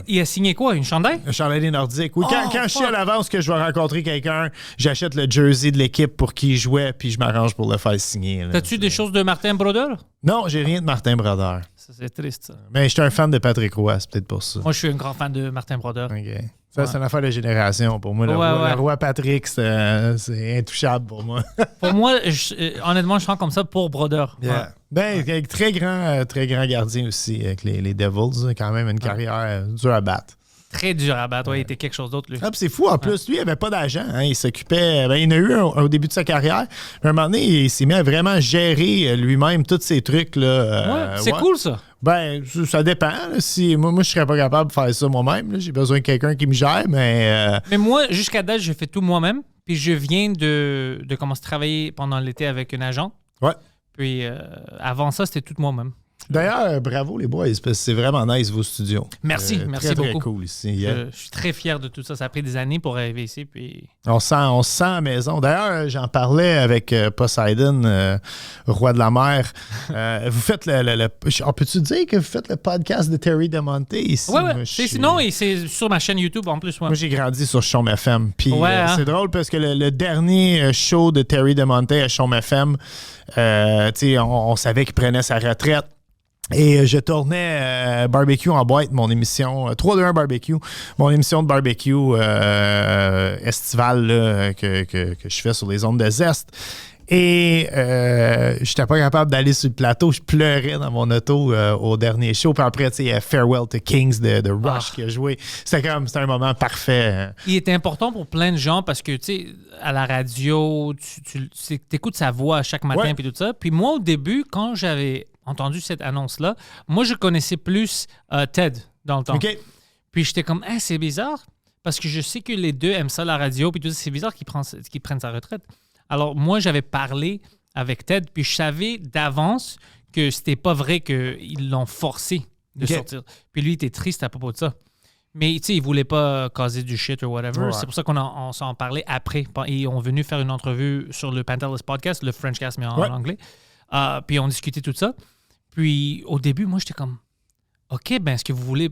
Il a signé quoi? Une chandail? un chandail des Nordiques. Oui, quand je sais fuck. à l'avance que je vais rencontrer quelqu'un, j'achète le jersey de l'équipe pour qui il jouait, puis je m'arrange pour le faire signer. là. T'as-tu des choses de Martin Brodeur? Non, j'ai rien de Martin Brodeur. Ça, c'est triste, ça. Mais je suis un fan de Patrick Roy, c'est peut-être pour ça. Moi, je suis un grand fan de Martin Brodeur. OK. Ça, c'est une affaire de génération pour moi. Le roi Patrick, c'est intouchable pour moi. Pour moi, honnêtement, je sens comme ça pour Brodeur. Yeah. Ben, avec très grand gardien aussi avec les Devils. Quand même une carrière dure à battre. Très dur à battre. Ouais, il était quelque chose d'autre, lui. Ah, puis c'est fou, en plus, lui, il n'avait pas d'agent. Hein. Il s'occupait. Ben, il en a eu un au début de sa carrière. À un moment donné, il s'est mis à vraiment gérer lui-même tous ces trucs. Là, Ouais, c'est cool, ça. Ben, ça dépend. Là. Si, moi, je serais pas capable de faire ça moi-même. Là. J'ai besoin de quelqu'un qui me gère, mais. Mais moi, jusqu'à date, je fais tout moi-même. Puis je viens de commencer à travailler pendant l'été avec un agent. Ouais. Puis avant ça, c'était tout moi-même. D'ailleurs, bravo les boys, parce que c'est vraiment nice vos studios. Merci, merci très, beaucoup. Très cool ici. Yeah. Je suis très fier de tout ça. Ça a pris des années pour arriver ici. Puis... On se sent à la maison. D'ailleurs, j'en parlais avec Poseidon, roi de la mer. Vous faites on peut-tu dire que vous faites le podcast de Terry DeMonte ici? Ouais. Moi, Non, et c'est sur ma chaîne YouTube en plus. Ouais. Moi, j'ai grandi sur Chaume FM. Puis Hein? c'est drôle parce que le dernier show de Terry DeMonte à Chaume FM, on savait qu'il prenait sa retraite. Et je tournais Barbecue en boîte, mon émission 3-2-1 Barbecue, mon émission de barbecue estivale là, que je fais sur les ondes de Zest. Et j'étais pas capable d'aller sur le plateau. Je pleurais dans mon auto au dernier show. Puis après, il y a Farewell to Kings de Rush qui a joué. C'était un moment parfait. Il était important pour plein de gens parce que, tu sais, à la radio, tu écoutes sa voix chaque matin puis tout ça. Puis moi, au début, quand j'avais entendu cette annonce-là, moi, je connaissais plus Ted dans le temps. OK. Puis j'étais comme, c'est bizarre parce que je sais que les deux aiment ça, la radio. Puis tout ça, c'est bizarre qu'ils prennent sa retraite. Alors, moi, j'avais parlé avec Ted, puis je savais d'avance que c'était pas vrai qu'ils l'ont forcé de sortir. Puis lui, il était triste à propos de ça. Mais, tu sais, il voulait pas causer du shit ou whatever. Ouais. C'est pour ça qu'on s'en parlait après. Ils ont venu faire une entrevue sur le Pantelis Podcast, le Frenchcast, mais en anglais. Puis on discutait tout ça. Puis au début, moi, j'étais comme, OK, ben est-ce que vous voulez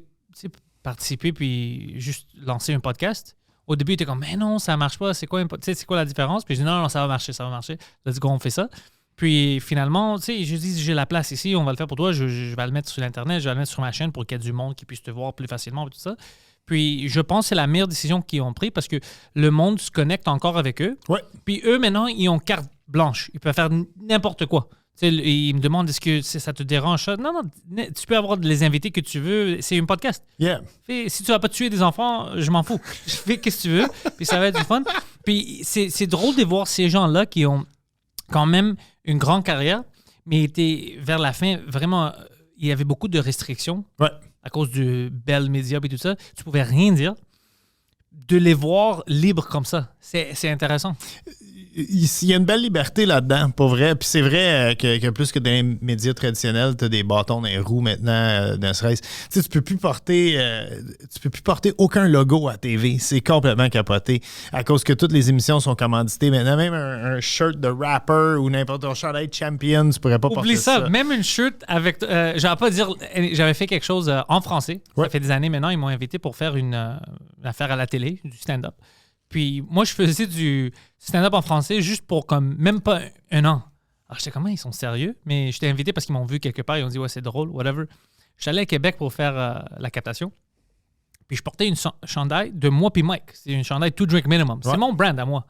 participer puis juste lancer un podcast? Au début, il était comme, mais non, ça marche pas. C'est quoi la différence? Puis je dis, non, ça va marcher. Let's go, on fait ça. Puis finalement, tu sais, je dis, j'ai la place ici, on va le faire pour toi. Je vais le mettre sur l'Internet, je vais le mettre sur ma chaîne pour qu'il y ait du monde qui puisse te voir plus facilement et tout ça. Puis je pense que c'est la meilleure décision qu'ils ont prise parce que le monde se connecte encore avec eux. Ouais. Puis eux, maintenant, ils ont carte blanche. Ils peuvent faire n'importe quoi. Tu sais, ils me demandent est-ce que ça te dérange ça? Non, tu peux avoir les invités que tu veux. C'est un podcast. Yeah. Si tu vas pas tuer des enfants, je m'en fous. Je fais ce que tu veux. Puis ça va être du fun. Puis c'est drôle de voir ces gens-là qui ont quand même une grande carrière, mais étaient vers la fin vraiment. Il y avait beaucoup de restrictions. Ouais. À cause du Bell Media et tout ça. Tu pouvais rien dire. De les voir libres comme ça, c'est intéressant. Il y a une belle liberté là-dedans, pas vrai. Puis c'est vrai que plus que dans les médias traditionnels, tu as des bâtons dans les roues maintenant, ne serait-ce. Tu sais, tu peux plus porter aucun logo à TV. C'est complètement capoté. À cause que toutes les émissions sont commanditées. Maintenant, même un shirt de rapper ou n'importe quel chandail de champion, tu pourrais pas porter ça. Oublie ça. Même une shirt avec. J'allais pas dire. J'avais fait quelque chose en français. Ouais. Ça fait des années maintenant. Ils m'ont invité pour faire une affaire à la télé, du stand-up. Puis moi, je faisais du stand-up en français juste pour comme même pas un an. Alors j'étais comme, ils sont sérieux? Mais j'étais invité parce qu'ils m'ont vu quelque part. Ils ont dit, ouais, c'est drôle, whatever. Je suis allé à Québec pour faire la captation. Puis je portais une chandail de moi puis Mike. C'est une chandail Two Drink Minimum. Ouais. C'est mon brand à moi.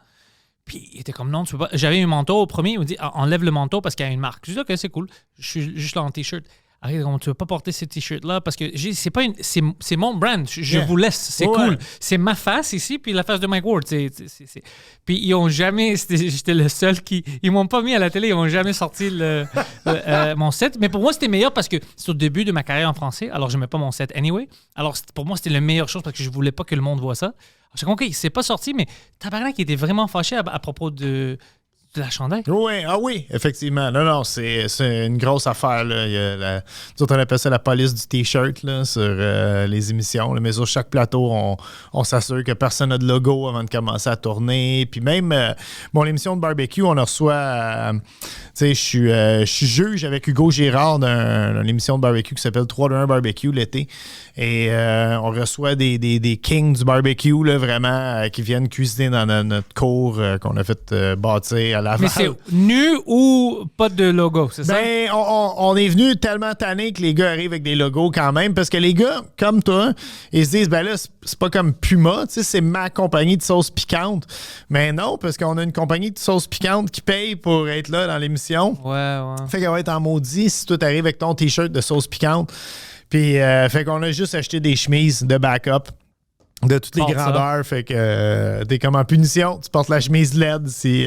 Puis il était comme, non, tu peux pas. J'avais un manteau au premier. Il m'a dit, enlève le manteau parce qu'il y a une marque. Je dis, OK, c'est cool. Je suis juste là en T-shirt. Arrête, tu veux pas porter ces t-shirts-là parce que c'est mon brand. Je vous laisse. C'est cool. C'est ma face ici, puis la face de Mike Ward. Puis ils ont jamais. J'étais le seul qui. Ils m'ont pas mis à la télé. Ils m'ont jamais sorti mon set. Mais pour moi, c'était meilleur parce que c'est au début de ma carrière en français. Alors, je mets pas mon set anyway. Alors, pour moi, c'était la meilleure chose parce que je voulais pas que le monde voit ça. Alors, j'ai compris, c'est pas sorti, mais Tabarnak était vraiment fâché à propos de la chandail. Oui, effectivement. Non, c'est une grosse affaire. Là. Nous autres, on appelle ça la police du T-shirt là, sur les émissions. Là. Mais sur chaque plateau, on s'assure que personne n'a de logo avant de commencer à tourner. Puis même, l'émission de barbecue, on reçoit... tu sais, je suis juge avec Hugo Girard d'une émission de barbecue qui s'appelle 3-2-1 Barbecue l'été. Et on reçoit des kings du barbecue, là, vraiment, qui viennent cuisiner dans notre cour qu'on a fait bâtir à Laval. Mais c'est nu ou pas de logo, c'est ça? Ben, on est venu tellement tanné que les gars arrivent avec des logos quand même, parce que les gars, comme toi, ils se disent, ben là, c'est pas comme Puma, tu sais, c'est ma compagnie de sauce piquante. Mais non, parce qu'on a une compagnie de sauce piquante qui paye pour être là dans l'émission. Ouais. Fait qu'elle va être en maudit si toi t'arrives avec ton t-shirt de sauce piquante. Puis, fait qu'on a juste acheté des chemises de backup de toutes les grandeurs. Fait que t'es comme en punition. Tu portes la chemise LED si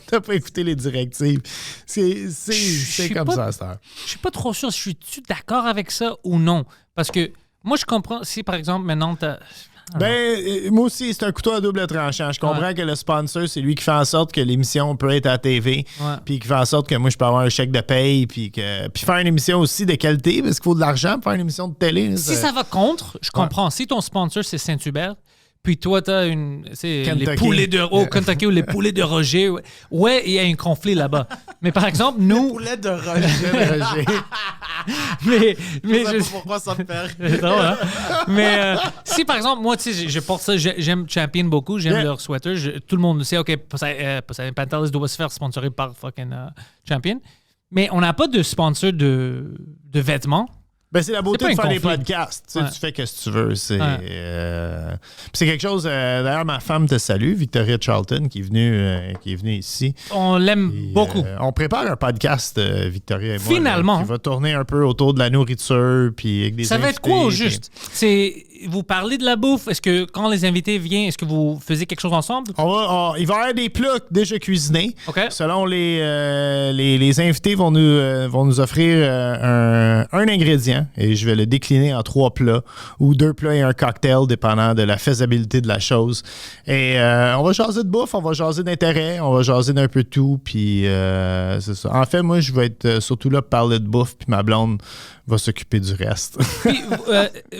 t'as pas écouté les directives. C'est comme ça à cette heure. Je suis pas trop sûr. Je suis d'accord avec ça ou non? Parce que moi, je comprends si, par exemple, maintenant, Moi aussi, c'est un couteau à double tranchant. Je comprends que le sponsor, c'est lui qui fait en sorte que l'émission peut être à la TV, puis qui fait en sorte que moi, je peux avoir un chèque de paye, puis faire une émission aussi de qualité, parce qu'il faut de l'argent pour faire une émission de télé. Si ça va contre, je comprends. Si ton sponsor, c'est Saint-Hubert, puis toi, t'as les poulets de Kentucky ou les poulets de Roger. Ouais, il y a un conflit là-bas. Mais par exemple, nous... Poulet de Roger. mais je sais pas pourquoi ça me fait rire. C'est drôle, hein? Mais si, par exemple, moi, tu sais, je porte ça, j'aime Champion beaucoup, j'aime leur sweater. Tout le monde le sait, OK, Poseidon Pantelis doit se faire sponsorer par fucking Champion. Mais on n'a pas de sponsor de vêtements. Ben, c'est la beauté de faire des conflit. podcasts. Tu fais ce que tu veux. C'est quelque chose... d'ailleurs, ma femme te salue, Victoria Charlton, qui est venue ici. On l'aime beaucoup. On prépare un podcast, Victoria et moi. Finalement. Qui va tourner un peu autour de la nourriture. Puis avec des ça va être quoi au juste? Vous parlez de la bouffe? Est-ce que quand les invités viennent, est-ce que vous faisiez quelque chose ensemble? Il va y avoir des plats déjà cuisinés. Okay. Selon les invités vont nous offrir un ingrédient et je vais le décliner en 3 plats ou 2 plats et un cocktail dépendant de la faisabilité de la chose. Et on va jaser de bouffe, on va jaser d'intérêt, on va jaser d'un peu tout. Puis c'est ça. En fait, moi, je vais être surtout là pour parler de bouffe puis ma blonde va s'occuper du reste. Puis,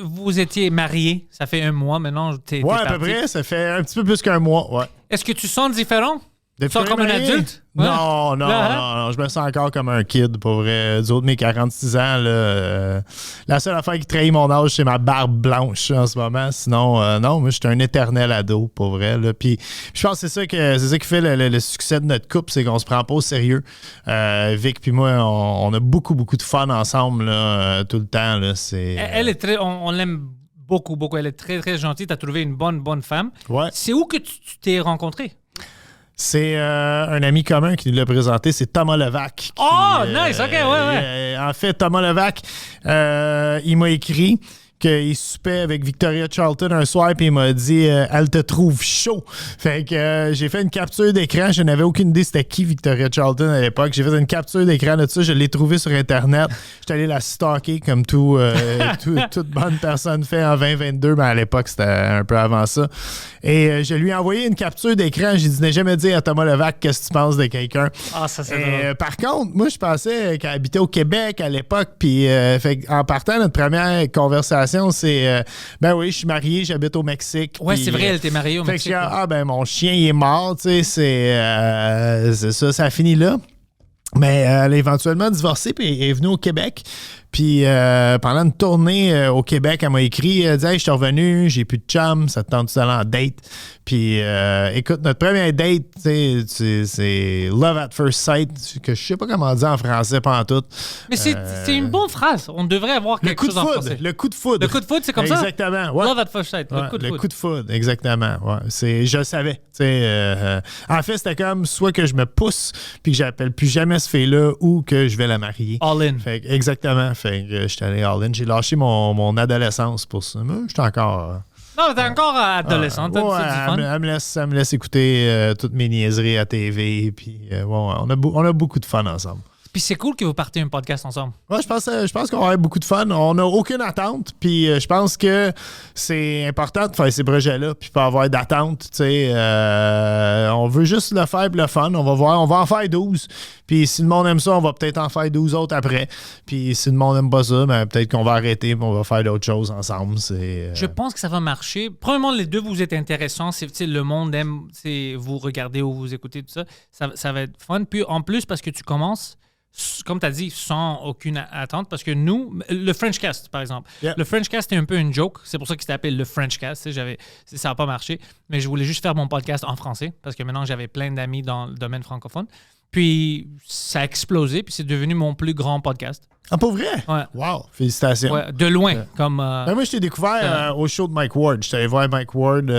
vous étiez mariés, ça fait 1 mois maintenant. Ouais, à peu près, ça fait un petit peu plus qu'1 mois, ouais. Est-ce que tu sens différent? Depuis sens qu'on est comme un marié? adulte? Ouais. Non, Là, non. Je me sens encore comme un kid, pour vrai. Du haut de mes 46 ans, là, la seule affaire qui trahit mon âge, c'est ma barbe blanche en ce moment. Sinon, non, moi, je suis un éternel ado, pour vrai. Là. Puis je pense que c'est ça qui fait le succès de notre couple, c'est qu'on se prend pas au sérieux. Vic puis moi, on a beaucoup de fun ensemble là, tout le temps. Là. Elle est très... On l'aime beaucoup. Elle est très, très gentille. Tu as trouvé une bonne femme. Ouais. C'est où que tu t'es rencontré? C'est un ami commun qui nous l'a présenté, c'est Thomas Levac. Oh, nice, ok, ouais. En fait, Thomas Levac, il m'a écrit qu'il soupait avec Victoria Charlton un soir, puis il m'a dit elle te trouve chaud. Fait que j'ai fait une capture d'écran. Je n'avais aucune idée c'était qui Victoria Charlton à l'époque. J'ai fait une capture d'écran de ça. Je l'ai trouvé sur Internet. J'étais allé la stalker comme toute bonne personne fait en 2022, mais à l'époque, c'était un peu avant ça. Et je lui ai envoyé une capture d'écran. J'ai dit, n'ai jamais dit à Thomas Levac qu'est-ce que tu penses de quelqu'un. Ah, ça, c'est drôle. Par contre, moi, je pensais qu'elle habitait au Québec à l'époque. Puis, en partant, notre première conversation, c'est ben oui, je suis marié, j'habite au Mexique. Ouais, puis, c'est vrai, elle était mariée au fait Mexique. que, ben mon chien, il est mort, tu sais, c'est ça a fini là. Mais elle a éventuellement divorcé puis est venue au Québec. Puis pendant une tournée au Québec, elle m'a écrit, elle dit « Hey, je suis revenu, j'ai plus de chum, ça te tente d'aller en date? » Puis écoute, notre première date, c'est Love at First Sight, que je sais pas comment dire en français pantoute. Mais c'est une bonne phrase. On devrait avoir quelque chose en français. Le coup de foudre. Le coup de foudre, c'est comme ça? Exactement. Ouais. Love at first sight. Ouais, Le coup de le foudre. coup de foudre, exactement. Ouais. Je le savais. En fait, c'était comme soit que je me pousse puis que j'appelle plus jamais ce fille-là ou que je vais la marier. All in. Fait que, exactement. Fait que j'étais allé all-in. J'ai lâché mon adolescence pour ça. Mais j'étais encore... Non, t'es encore adolescente. ouais, t'as du fun. elle me laisse écouter toutes mes niaiseries à TV. Puis, ouais, on a beaucoup de fun ensemble. Puis c'est cool que vous partez un podcast ensemble. Ouais, je pense qu'on va avoir beaucoup de fun. On n'a aucune attente. Puis je pense que c'est important de faire ces projets-là. Puis pas avoir d'attente. Tu sais, on veut juste le faire pour le fun. On va voir. On va en faire 12. Puis si le monde aime ça, on va peut-être en faire 12 autres après. Puis si le monde n'aime pas ça, ben, peut-être qu'on va arrêter et on va faire d'autres choses ensemble. Je pense que ça va marcher. Premièrement, les deux, vous êtes intéressants. Le monde aime vous regarder ou vous écouter, tout ça. Ça va être fun. Puis en plus, parce que tu commences... Comme tu as dit, sans aucune attente, parce que nous, le Frenchcast, par exemple, le Frenchcast, c'était un peu une joke. C'est pour ça qu'il s'était appelé le Frenchcast. Ça n'a pas marché, mais je voulais juste faire mon podcast en français, parce que maintenant, j'avais plein d'amis dans le domaine francophone. Puis, ça a explosé, puis c'est devenu mon plus grand podcast. Ah, pour vrai? Ouais. Wow, félicitations. Ouais, de loin, comme... Ben moi, je t'ai découvert au show de Mike Ward. Je t'allais voir Mike Ward,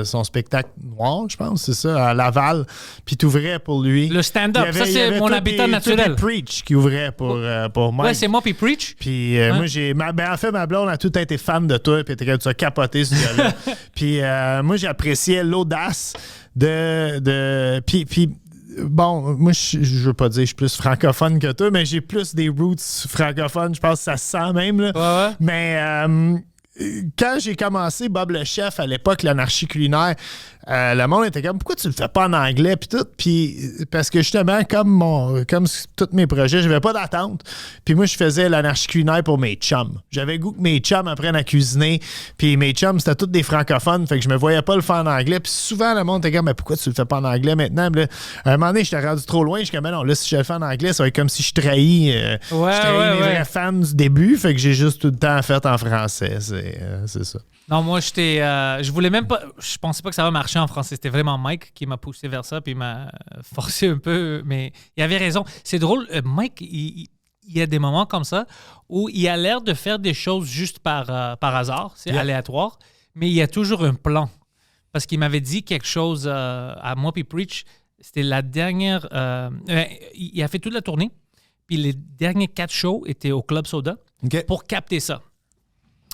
son spectacle noir, je pense, c'est ça, à Laval. Puis t'ouvrais pour lui. Le stand-up, ça, c'est mon habitat naturel. C'était Preach qui ouvrait pour Mike. Ouais, c'est moi, puis Preach. Puis moi, en fait, ma blonde a tout été fan de toi, puis tu as capoté ce gars-là. Puis moi, j'appréciais l'audace puis bon, moi, je veux pas dire que je suis plus francophone que toi, mais j'ai plus des roots francophones. Je pense que ça se sent même. Là. Ouais. Mais quand j'ai commencé Bob le Chef, à l'époque, l'anarchie culinaire, le monde était comme, pourquoi tu le fais pas en anglais? Puis tout. Puis parce que justement, comme tous mes projets, j'avais pas d'attente. Puis moi, je faisais l'anarchie culinaire pour mes chums. J'avais goût que mes chums apprennent à cuisiner. Puis mes chums, c'était tous des francophones. Fait que je me voyais pas le faire en anglais. Puis souvent, le monde était comme, mais pourquoi tu le fais pas en anglais maintenant? Puis là, à un moment donné, j'étais rendu trop loin. Je suis comme, non, là, si je le fais en anglais, ça va être comme si je trahis mes vrais fans du début. Fait que j'ai juste tout le temps fait en français. C'est ça. Non, moi, je voulais même pas... Je pensais pas que ça va marcher en français. C'était vraiment Mike qui m'a poussé vers ça, puis il m'a forcé un peu, mais il avait raison. C'est drôle, Mike, il y a des moments comme ça où il a l'air de faire des choses juste par hasard, c'est aléatoire, mais il y a toujours un plan. Parce qu'il m'avait dit quelque chose à moi, puis Preach, c'était la dernière... il a fait toute la tournée, puis les derniers 4 shows étaient au Club Soda pour capter ça.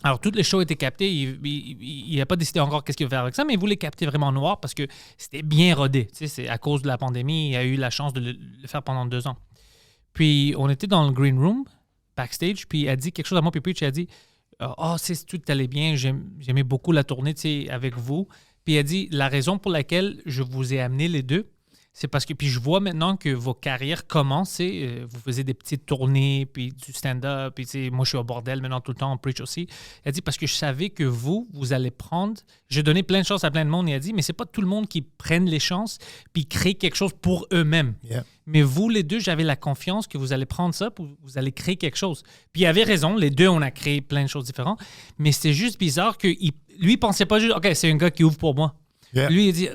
Alors, toutes les shows étaient captées. Il n'a pas décidé encore qu'est-ce qu'il va faire avec ça, mais il voulait capter vraiment noir parce que c'était bien rodé. Tu sais, c'est à cause de la pandémie, il a eu la chance de le faire pendant 2 ans. Puis, on était dans le green room, backstage, puis il a dit quelque chose à moi, puis Preach a dit « tout allait bien, j'aimais beaucoup la tournée avec vous. » Puis il a dit « La raison pour laquelle je vous ai amené les deux, c'est parce que, puis je vois maintenant que vos carrières commencent, vous faisiez des petites tournées, puis du stand-up, puis moi je suis au bordel maintenant tout le temps, on preach aussi. Il a dit, parce que je savais que vous allez prendre, j'ai donné plein de chances à plein de monde, il a dit, mais c'est pas tout le monde qui prenne les chances, puis crée quelque chose pour eux-mêmes. Yeah. Mais vous, les deux, j'avais la confiance que vous allez prendre ça, puis vous allez créer quelque chose. Puis il avait raison, les deux, on a créé plein de choses différentes, mais c'était juste bizarre que lui, il pensait pas juste, OK, c'est un gars qui ouvre pour moi. Yeah. Lui, il dit,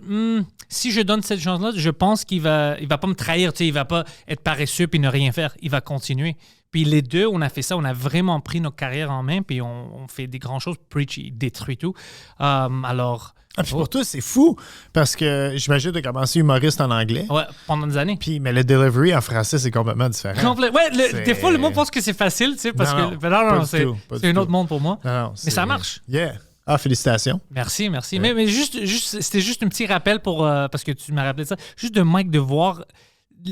si je donne cette chance-là, je pense qu'il va pas me trahir, il va pas être paresseux puis ne rien faire. Il va continuer. Puis les deux, on a fait ça, on a vraiment pris nos carrières en main, puis on fait des grandes choses. Preach, il détruit tout. Alors... Puis pour toi, c'est fou, parce que j'imagine que tu as commencé humoriste en anglais. Ouais, pendant des années. Puis, mais le delivery en français, c'est complètement différent. Ouais, des fois, le monde pense que c'est facile, tu sais, parce Non, que... Non, c'est du un tout. autre monde pour moi. Non, Mais ça marche. Yeah. Ah, félicitations. Merci. Mais c'était juste un petit rappel pour parce que tu m'as rappelé ça. Juste de Mike de voir.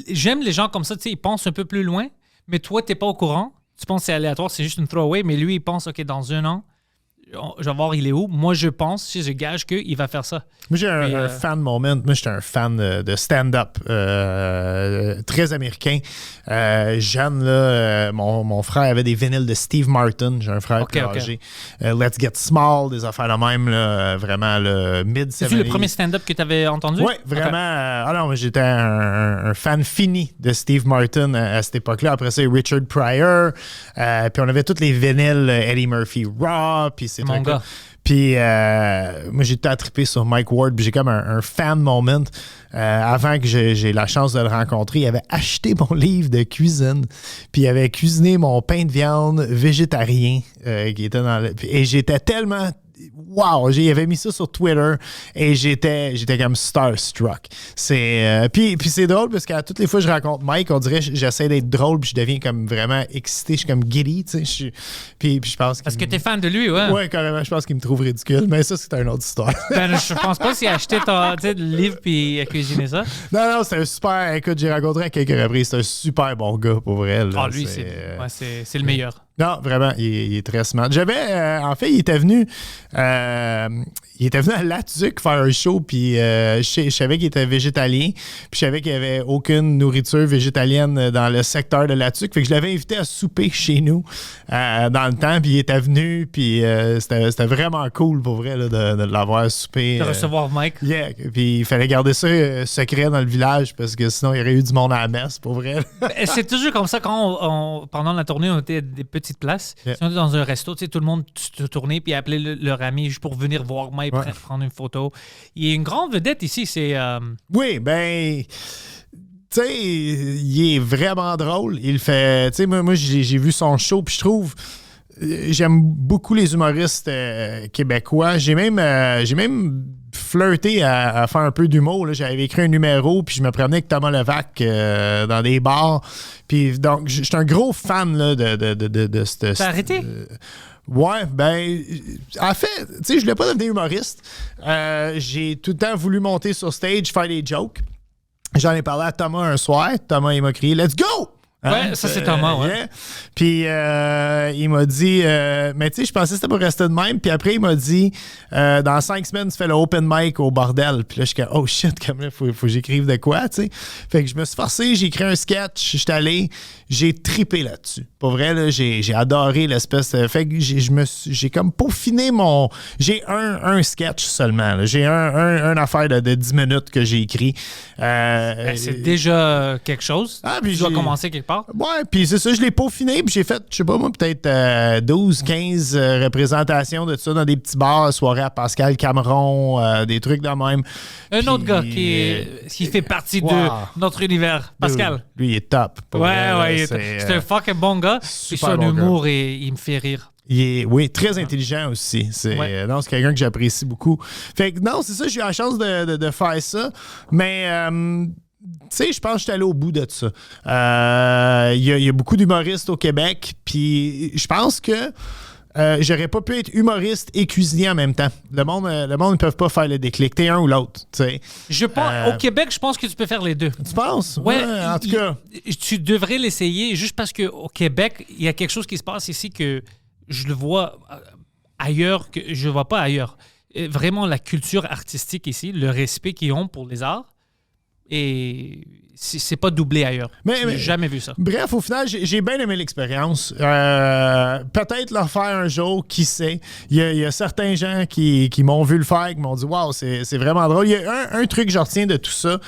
J'aime les gens comme ça, tu sais, ils pensent un peu plus loin, mais toi, t'es pas au courant. Tu penses que c'est aléatoire, c'est juste une throwaway, mais lui, il pense, OK, dans 1 an, je vais voir il est où. Moi, je pense, je gage qu'il va faire ça. Moi, j'ai un fan moment. Moi, j'étais un fan de stand-up très américain. Jeune, là, mon frère avait des vinyles de Steve Martin. J'ai un frère plus âgé. Let's Get Small, des affaires de même, là, vraiment le mid-70s. C'est-tu le premier stand-up que tu avais entendu? Oui, vraiment. Non, j'étais un fan fini de Steve Martin à cette époque-là. Après ça, Richard Pryor. Puis on avait tous les vinyles Eddie Murphy Raw. Puis c'est mon gars. Puis moi, j'ai tout attrapé sur Mike Ward. Puis j'ai comme un fan moment. Avant que j'ai la chance de le rencontrer, il avait acheté mon livre de cuisine. Puis il avait cuisiné mon pain de viande végétarien qui était et j'étais tellement... Wow! Il avait mis ça sur Twitter et j'étais comme starstruck. Puis c'est drôle parce qu'à toutes les fois que je rencontre Mike, on dirait que j'essaie d'être drôle puis je deviens comme vraiment excité. Je suis comme giddy, tu sais. Puis je pense parce que t'es fan de lui, ouais. Ouais, carrément. Je pense qu'il me trouve ridicule, mais ça, c'est une autre histoire. Ben, je pense pas s'il a acheté le livre puis a cuisiné ça. Non, c'est un super... Écoute, j'ai rencontré à quelques reprises. C'est un super bon gars, pour vrai. Là. Ah, lui, c'est le meilleur. Non, vraiment, il est très smart. En fait, il était venu à Latuc faire un show, puis je savais qu'il était végétalien, puis je savais qu'il n'y avait aucune nourriture végétalienne dans le secteur de Latuc, fait que je l'avais invité à souper chez nous dans le temps, puis il était venu, puis c'était vraiment cool, pour vrai, là, de l'avoir souper. De recevoir Mike. Yeah, puis il fallait garder ça secret dans le village, parce que sinon, il y aurait eu du monde à la messe, pour vrai. C'est toujours comme ça, quand pendant la tournée, on était à des petites places. Yeah. Si on était dans un resto, tu sais, tout le monde se tournait puis appelait leur ami juste pour venir voir Mike prendre une photo. Il y a une grande vedette ici, c'est... Oui, ben... Tu sais, il est vraiment drôle. Il fait... Tu sais, moi j'ai vu son show, puis je trouve... J'aime beaucoup les humoristes québécois. J'ai même flirté à faire un peu d'humour. Là. J'avais écrit un numéro, puis je me promenais avec Thomas Levac dans des bars. Puis donc, j'étais un gros fan là, de cette... T'as arrêté? Ouais, ben, en fait, tu sais, je voulais pas devenir humoriste. J'ai tout le temps voulu monter sur stage, faire des jokes. J'en ai parlé à Thomas un soir. Thomas, il m'a crié « Let's go! » Ouais, ça c'est Thomas, ouais. Yeah. Puis il m'a dit, mais tu sais, je pensais que c'était pour rester de même. Puis après, il m'a dit, dans 5 semaines, tu fais le open mic au bordel. Puis là, je suis comme, oh shit, comme là, faut que j'écrive de quoi, tu sais. Fait que je me suis forcé, j'ai écrit un sketch, j'étais allé, j'ai tripé là-dessus. Pour vrai, là, j'ai adoré l'espèce de... Fait que j'ai comme peaufiné mon... J'ai un sketch seulement, là. J'ai un affaire de 10 minutes que j'ai écrit. C'est déjà quelque chose. Ah, puis tu dois commencer quelque part. Ouais, puis c'est ça, je l'ai peaufiné, puis j'ai fait, je sais pas moi, peut-être 12, 15 représentations de ça dans des petits bars, soirée à Pascal Cameron, des trucs de même. Un autre gars qui fait partie de notre univers, Pascal. Lui, il est top. Ouais, c'est un fucking bon gars. Puis son bon humour, il me fait rire. Oui, très intelligent aussi. C'est quelqu'un que j'apprécie beaucoup. Fait que non, c'est ça, j'ai eu la chance de faire ça. Mais... tu sais, je pense que j'étais allé au bout de ça. Il y a beaucoup d'humoristes au Québec, puis je pense que j'aurais pas pu être humoriste et cuisinier en même temps. Le monde ne peut pas faire le déclic. T'es un ou l'autre, tu sais. Je pense, au Québec, je pense que tu peux faire les deux. Tu penses? Ouais, en tout cas. Tu devrais l'essayer juste parce qu'au Québec, il y a quelque chose qui se passe ici que je le vois ailleurs, que je ne vois pas ailleurs. Vraiment, la culture artistique ici, le respect qu'ils ont pour les arts, et c'est pas doublé ailleurs. J'ai jamais vu ça. Bref, au final, j'ai bien aimé l'expérience. Peut-être le refaire un jour, qui sait. Il y a certains gens qui m'ont vu le faire, qui m'ont dit « Wow, c'est vraiment drôle ». Il y a un truc que je retiens de tout ça.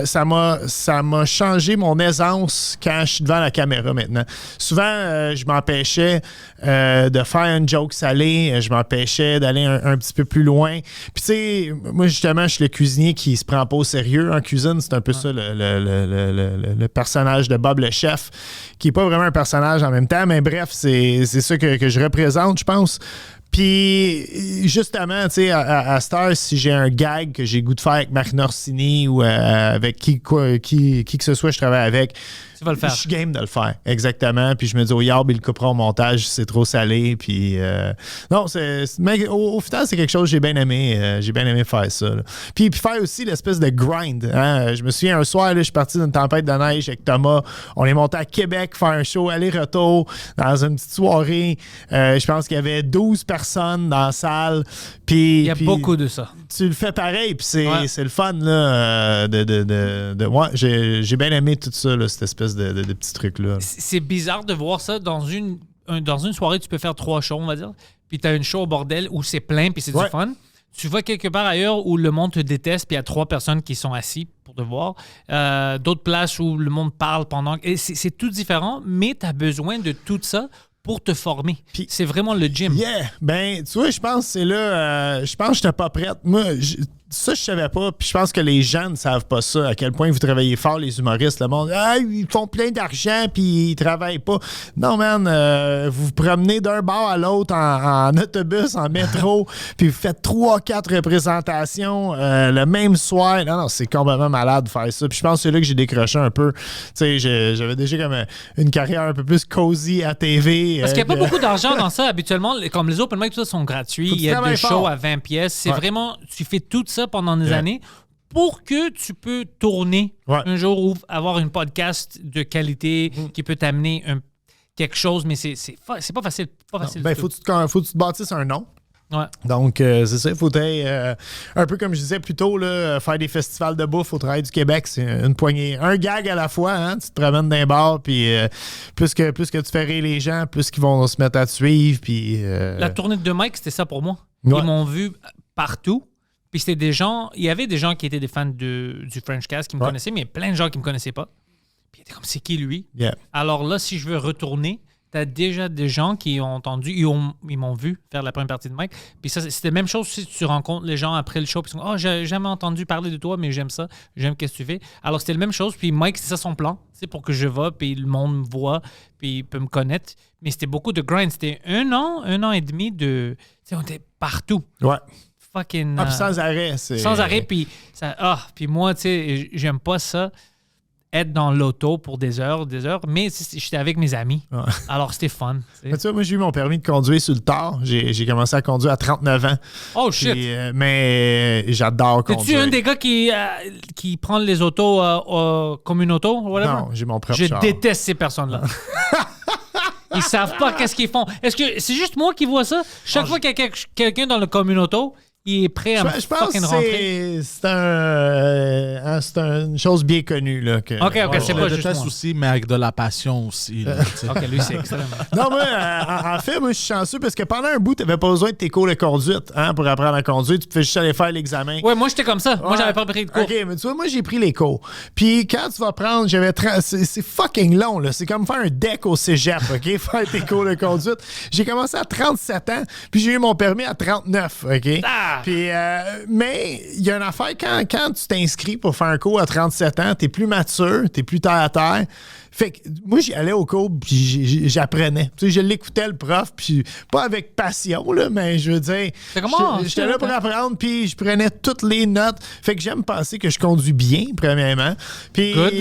Ça m'a changé mon aisance quand je suis devant la caméra maintenant. Souvent, je m'empêchais de faire une joke salée. Je m'empêchais d'aller un petit peu plus loin. Puis tu sais, moi justement, je suis le cuisinier qui se prend pas au sérieux en cuisine. C'est un peu ça le personnage de Bob le chef, qui est pas vraiment un personnage en même temps. Mais bref, c'est ça que je représente, je pense. Puis, justement, tu sais, à Star, si j'ai un gag que j'ai goût de faire avec Marc Norsini ou avec qui que ce soit je travaille avec, tu vas le faire. Je suis game de le faire, exactement. Puis je me dis, au Yarb, il le coupera au montage si c'est trop salé. Puis, non, mais au final, c'est quelque chose que j'ai bien aimé. J'ai bien aimé faire ça. Là. Puis faire aussi l'espèce de grind. Hein? Je me souviens, un soir, là, je suis parti d'une tempête de neige avec Thomas. On est monté à Québec faire un show aller-retour dans une petite soirée. Je pense qu'il y avait 12 personnes dans la salle. Puis, il y a beaucoup de ça. Tu le fais pareil, puis c'est le fun. Là, moi, j'ai bien aimé tout ça, là, cette espèce de petits trucs-là. C'est bizarre de voir ça dans une soirée. Tu peux faire 3 shows, on va dire. Puis tu as une show au bordel où c'est plein, puis c'est du fun. Tu vas quelque part ailleurs où le monde te déteste, puis il y a 3 personnes qui sont assis pour te voir. D'autres places où le monde parle pendant. Et c'est tout différent, mais tu as besoin de tout ça pour te former. Puis, c'est vraiment le gym. Yeah! Ben, tu vois, je pense que c'est là... je pense que j'étais pas prête. Moi, ça, je savais pas. Puis je pense que les gens ne savent pas ça, à quel point vous travaillez fort, les humoristes. Le monde, ils font plein d'argent, puis ils travaillent pas. Non, man, vous vous promenez d'un bord à l'autre en autobus, en métro, puis vous faites 3-4 représentations le même soir. Non, c'est complètement malade de faire ça. Puis je pense que c'est là que j'ai décroché un peu. Tu sais, j'avais déjà comme une carrière un peu plus cozy à TV. Parce qu'il n'y a pas beaucoup d'argent dans ça. Habituellement, comme les open mic, tout ça sont gratuits. Il y a des shows à 20 pièces. C'est vraiment... Tu fais tout ça pendant des années pour que tu peux tourner un jour ou avoir un podcast de qualité qui peut t'amener quelque chose, mais c'est pas facile. Ben, faut que tu te bâtisses un nom. Ouais. Donc, c'est ça. Il faut un peu comme je disais plus tôt, là, faire des festivals de bouffe au Travail du Québec, c'est une poignée. Un gag à la fois, hein? Tu te promènes d'un bar, puis plus que tu fais rire les gens, plus qu'ils vont se mettre à te suivre. Puis, La tournée de Mike, c'était ça pour moi. Ouais. Ils m'ont vu partout. Puis c'était des gens... Il y avait des gens qui étaient des fans du French Cast qui me connaissaient, mais il y a plein de gens qui me connaissaient pas. Puis ils étaient comme, c'est qui lui? Yeah. Alors là, si je veux retourner... T'as déjà des gens qui ont entendu, ils m'ont vu faire la première partie de Mike. Puis ça, c'était la même chose si tu rencontres les gens après le show. Puis ils sont « Oh, j'ai jamais entendu parler de toi, mais j'aime ça. J'aime ce que tu fais. » Alors, c'était la même chose. Puis Mike, c'est ça son plan. C'est pour que je va, puis le monde me voit, puis il peut me connaître. Mais c'était beaucoup de grind. C'était un an et demi de... Tu sais, on était partout. Ouais. Fucking... puis sans arrêt. Sans arrêt, puis ça... puis moi, tu sais, j'aime pas ça. Être dans l'auto pour des heures, mais j'étais avec mes amis. Ouais. Alors, c'était fun. Mais tu vois, moi, j'ai eu mon permis de conduire sur le tard. J'ai commencé à conduire à 39 ans. Oh, shit! Puis, mais j'adore conduire. Es-tu un des gars qui prend les autos comme une auto? Whatever? Non, j'ai mon propre char. Je déteste ces personnes-là. Ils savent pas qu'est-ce qu'ils font. Est-ce que c'est juste moi qui vois ça? Chaque fois qu'il y a quelqu'un dans le communauto, il est prêt à me fucking rentrer. C'est une chose bien connue. Là, que, OK, c'est pas juste moi. aussi, mais avec de la passion aussi. Là, OK, lui, c'est extrêmement. Non, moi, en fait, moi, je suis chanceux parce que pendant un bout, tu n'avais pas besoin de tes cours de conduite pour apprendre à conduire. Tu pouvais juste aller faire l'examen. Ouais, moi, j'étais comme ça. Moi, j'avais pas pris de cours. OK, mais tu vois, moi, j'ai pris les cours. Puis quand tu vas prendre, c'est fucking long. Là. C'est comme faire un deck au cégep, OK? Faire tes cours de conduite. J'ai commencé à 37 ans, puis j'ai eu mon permis à 39, OK? Puis, mais il y a une affaire, quand tu t'inscris pour faire un cours à 37 ans, t'es plus mature, t'es plus terre à terre. Fait que moi, j'y allais au cours, puis j'apprenais. Tu sais, je l'écoutais, le prof, puis pas avec passion, là, mais je veux dire, j'étais là pour apprendre, puis je prenais toutes les notes. Fait que j'aime penser que je conduis bien, premièrement. Puis, vraiment,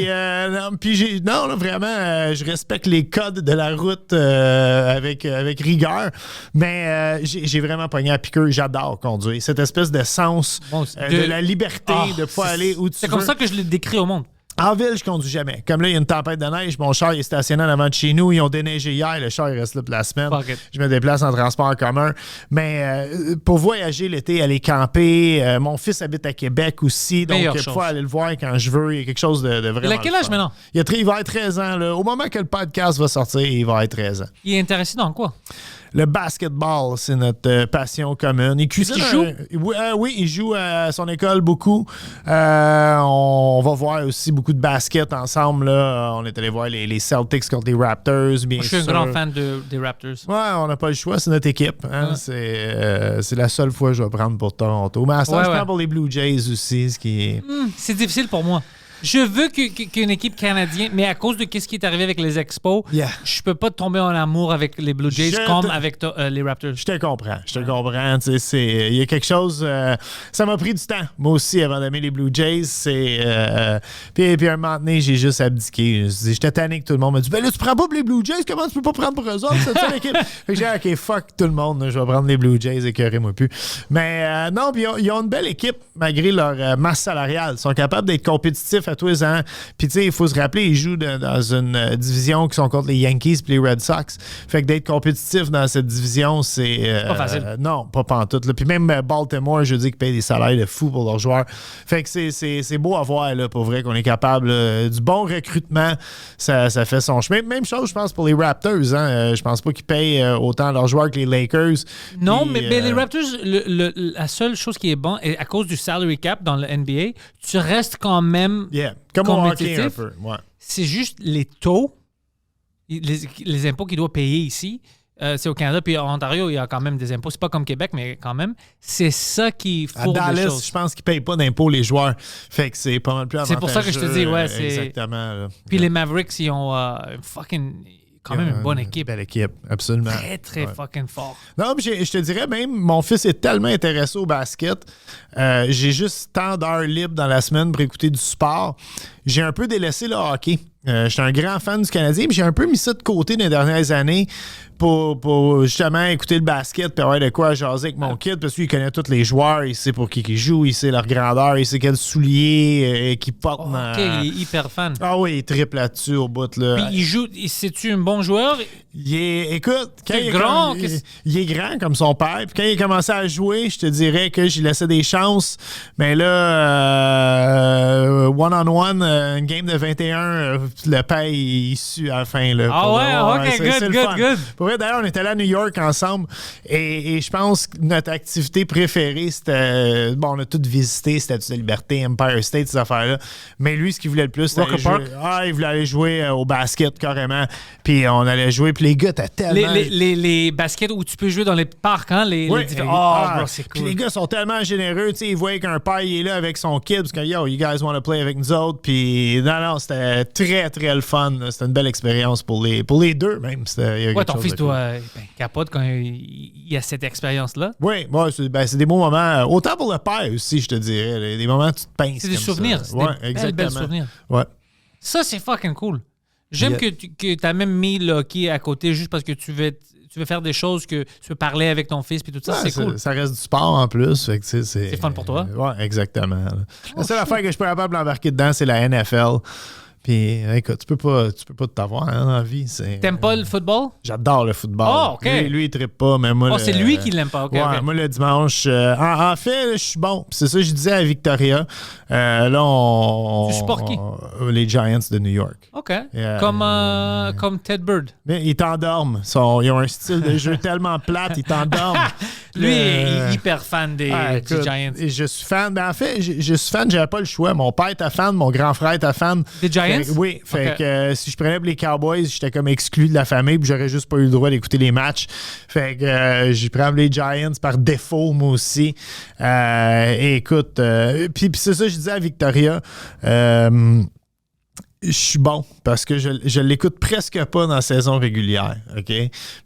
je respecte les codes de la route avec rigueur, mais j'ai vraiment pogné à piqueur. J'adore conduire. Cette espèce de sens de la liberté, de pouvoir aller où tu veux. C'est comme ça que je l'ai décrit au monde. En ville, je conduis jamais. Comme là, il y a une tempête de neige, mon char il est stationné en avant de chez nous. Ils ont déneigé hier, le char il reste là pour la semaine. Fuck it. Je me déplace en transport en commun. Mais pour voyager l'été, aller camper, mon fils habite à Québec aussi, donc Meilleure pour chose. pouvoir aller le voir quand je veux, il y a quelque chose de vraiment. Il a quel âge fun. maintenant? Il va avoir 13 ans. Là. Au moment que le podcast va sortir, il va avoir 13 ans. Il est intéressé dans quoi? Le basketball, c'est notre passion commune. Il cuisine. Est-ce qu'il joue? Oui, il joue à son école beaucoup. On va voir aussi beaucoup de basket ensemble. Là. On est allé voir les Celtics contre les Raptors, bien Moi, je suis un sûr. grand fan des Raptors. Ouais, on n'a pas le choix, c'est notre équipe. Hein? Ouais. C'est la seule fois que je vais prendre pour Toronto. Mais à ce temps, Ouais, je ouais. prends pour les Blue Jays aussi, ce qui est... C'est difficile pour moi. Je veux qu'une équipe canadienne, mais à cause de ce qui est arrivé avec les Expos, Yeah. je peux pas tomber en amour avec les Blue Jays comme avec les Raptors. Je te comprends. Tu sais, il y a quelque chose... ça m'a pris du temps, moi aussi, avant d'aimer les Blue Jays. Puis un moment donné, j'ai juste abdiqué. J'étais tanné que tout le monde m'a dit « Ben là, tu prends pas pour les Blue Jays? Comment tu peux pas prendre pour eux autres? C'est ça l'équipe? » Fait que j'ai dit « OK, fuck tout le monde. Là, je vais prendre les Blue Jays, écœurez-moi plus. » Mais non, puis ils ont une belle équipe, malgré leur masse salariale. Ils sont capables d'être compétitifs à tous les ans. Puis tu sais, il faut se rappeler, ils jouent dans une division qui sont contre les Yankees et les Red Sox. Fait que d'être compétitif dans cette division, c'est... pas facile. Non, pas pantoute. Là. Puis même Baltimore, je dis qu'ils payent des salaires de fou pour leurs joueurs. Fait que c'est beau à voir, là, pour vrai, qu'on est capable. Du bon recrutement, ça fait son chemin. Même chose, je pense, pour les Raptors. Hein. Je pense pas qu'ils payent autant leurs joueurs que les Lakers. Non, Puis, mais les Raptors, la seule chose qui est bonne, et à cause du salary cap dans le NBA, tu restes quand même Yeah. Comme au hockey un compétitif. peu. Ouais. C'est juste les taux, les impôts qu'il doit payer ici. C'est au Canada, puis en Ontario, il y a quand même des impôts. C'est pas comme Québec, mais quand même. C'est ça qui À fourbe les Dallas, choses. je pense qu'ils ne payent pas d'impôts, les joueurs. Fait que c'est pas mal plus avantageux. C'est pour ça que je te dis, ouais, c'est... Exactement. Là. Puis les Mavericks, ils ont quand même une bonne équipe. Belle équipe, absolument. Très, très Ouais. fucking fort. Non, mais je te dirais même, mon fils est tellement intéressé au basket. J'ai juste tant d'heures libres dans la semaine pour écouter du sport. J'ai un peu délaissé le hockey. Je suis un grand fan du Canadien, mais j'ai un peu mis ça de côté dans les dernières années pour justement écouter le basket puis avoir de quoi jaser avec mon kid, parce qu'il connaît tous les joueurs, il sait pour qui ils jouent, il sait leur grandeur, il sait quels souliers qu'ils portent. OK, il est hyper fan. Ah oui, il triple là-dessus au bout. Là. Puis il joue... C'est-tu un bon joueur? Écoute, quand C'est il est grand, comme- qu'est-ce- il est grand comme son père. Puis quand il a commencé à jouer, je te dirais que j'y laissais des chances. Mais là, one-on-one, une game de 21, le père, il sue à la fin. Là, Ah pour ouais, voir. ok, C'est good, le good, fun. good. Pour vrai, d'ailleurs, on était allés à New York ensemble. Et je pense que notre activité préférée, c'était... Bon, on a tout visité, Statue de Liberté, Empire State, ces affaires-là. Mais lui, ce qu'il voulait le plus, c'était Rocker aller jouer... Park? Ah, il voulait aller jouer au basket, carrément. Puis on allait jouer. Puis les gars, t'as tellement... Les baskets où tu peux jouer dans les parcs, hein? Les différents... Oh, bro, c'est Puis cool. les gars sont tellement généreux, tu sais, ils voient qu'un père il est là avec son kid, parce que yo, you guys want to play avec nous autres, puis non, c'était très très le fun, là. C'était une belle expérience pour les deux même. Il y a Ouais, quelque ton chose fils de cool. doit capote quand il y a cette expérience-là. Oui, ouais, c'est des beaux moments, autant pour le père aussi, je te dirais, des moments où tu te pinces. C'est des comme souvenirs. ça. C'est Ouais, des exactement. belles souvenirs. Ouais. Ça, c'est fucking cool. J'aime Yeah. que tu as même mis le hockey à côté juste parce que tu veux faire des choses, que tu veux parler avec ton fils puis tout ça. Ouais, c'est cool. Ça reste du sport en plus. Fait que, tu sais, C'est fun pour toi? Ouais, exactement. La seule affaire que je suis pas capable d'embarquer dedans, c'est la NFL. Puis, écoute, tu peux pas tout avoir hein, dans la vie. T'aimes pas le football? J'adore le football. Oh, OK. Lui, il trippe pas, mais moi... Oh, c'est lui qui l'aime pas. OK, ouais, OK. moi, le dimanche... en fait, je suis bon. C'est ça que je disais à Victoria. Là, on... Tu supportes qui? Les Giants de New York. OK. Yeah. Comme Ted Bird. Mais ils t'endorment. Ils ont un style de jeu tellement plate, ils t'endorment. Lui, il est hyper fan des Écoute, Giants. et je suis fan. Ben, en fait, je suis fan, j'avais pas le choix. Mon père était fan, mon grand frère était fan. Des Giants? Oui, fait Ok. que si je prenais pour les Cowboys, j'étais comme exclu de la famille, puis j'aurais juste pas eu le droit d'écouter les matchs. Fait que j'ai pris les Giants par défaut, moi aussi. Et écoute, puis c'est ça que je disais à Victoria. Je suis bon parce que je l'écoute presque pas dans la saison régulière, OK?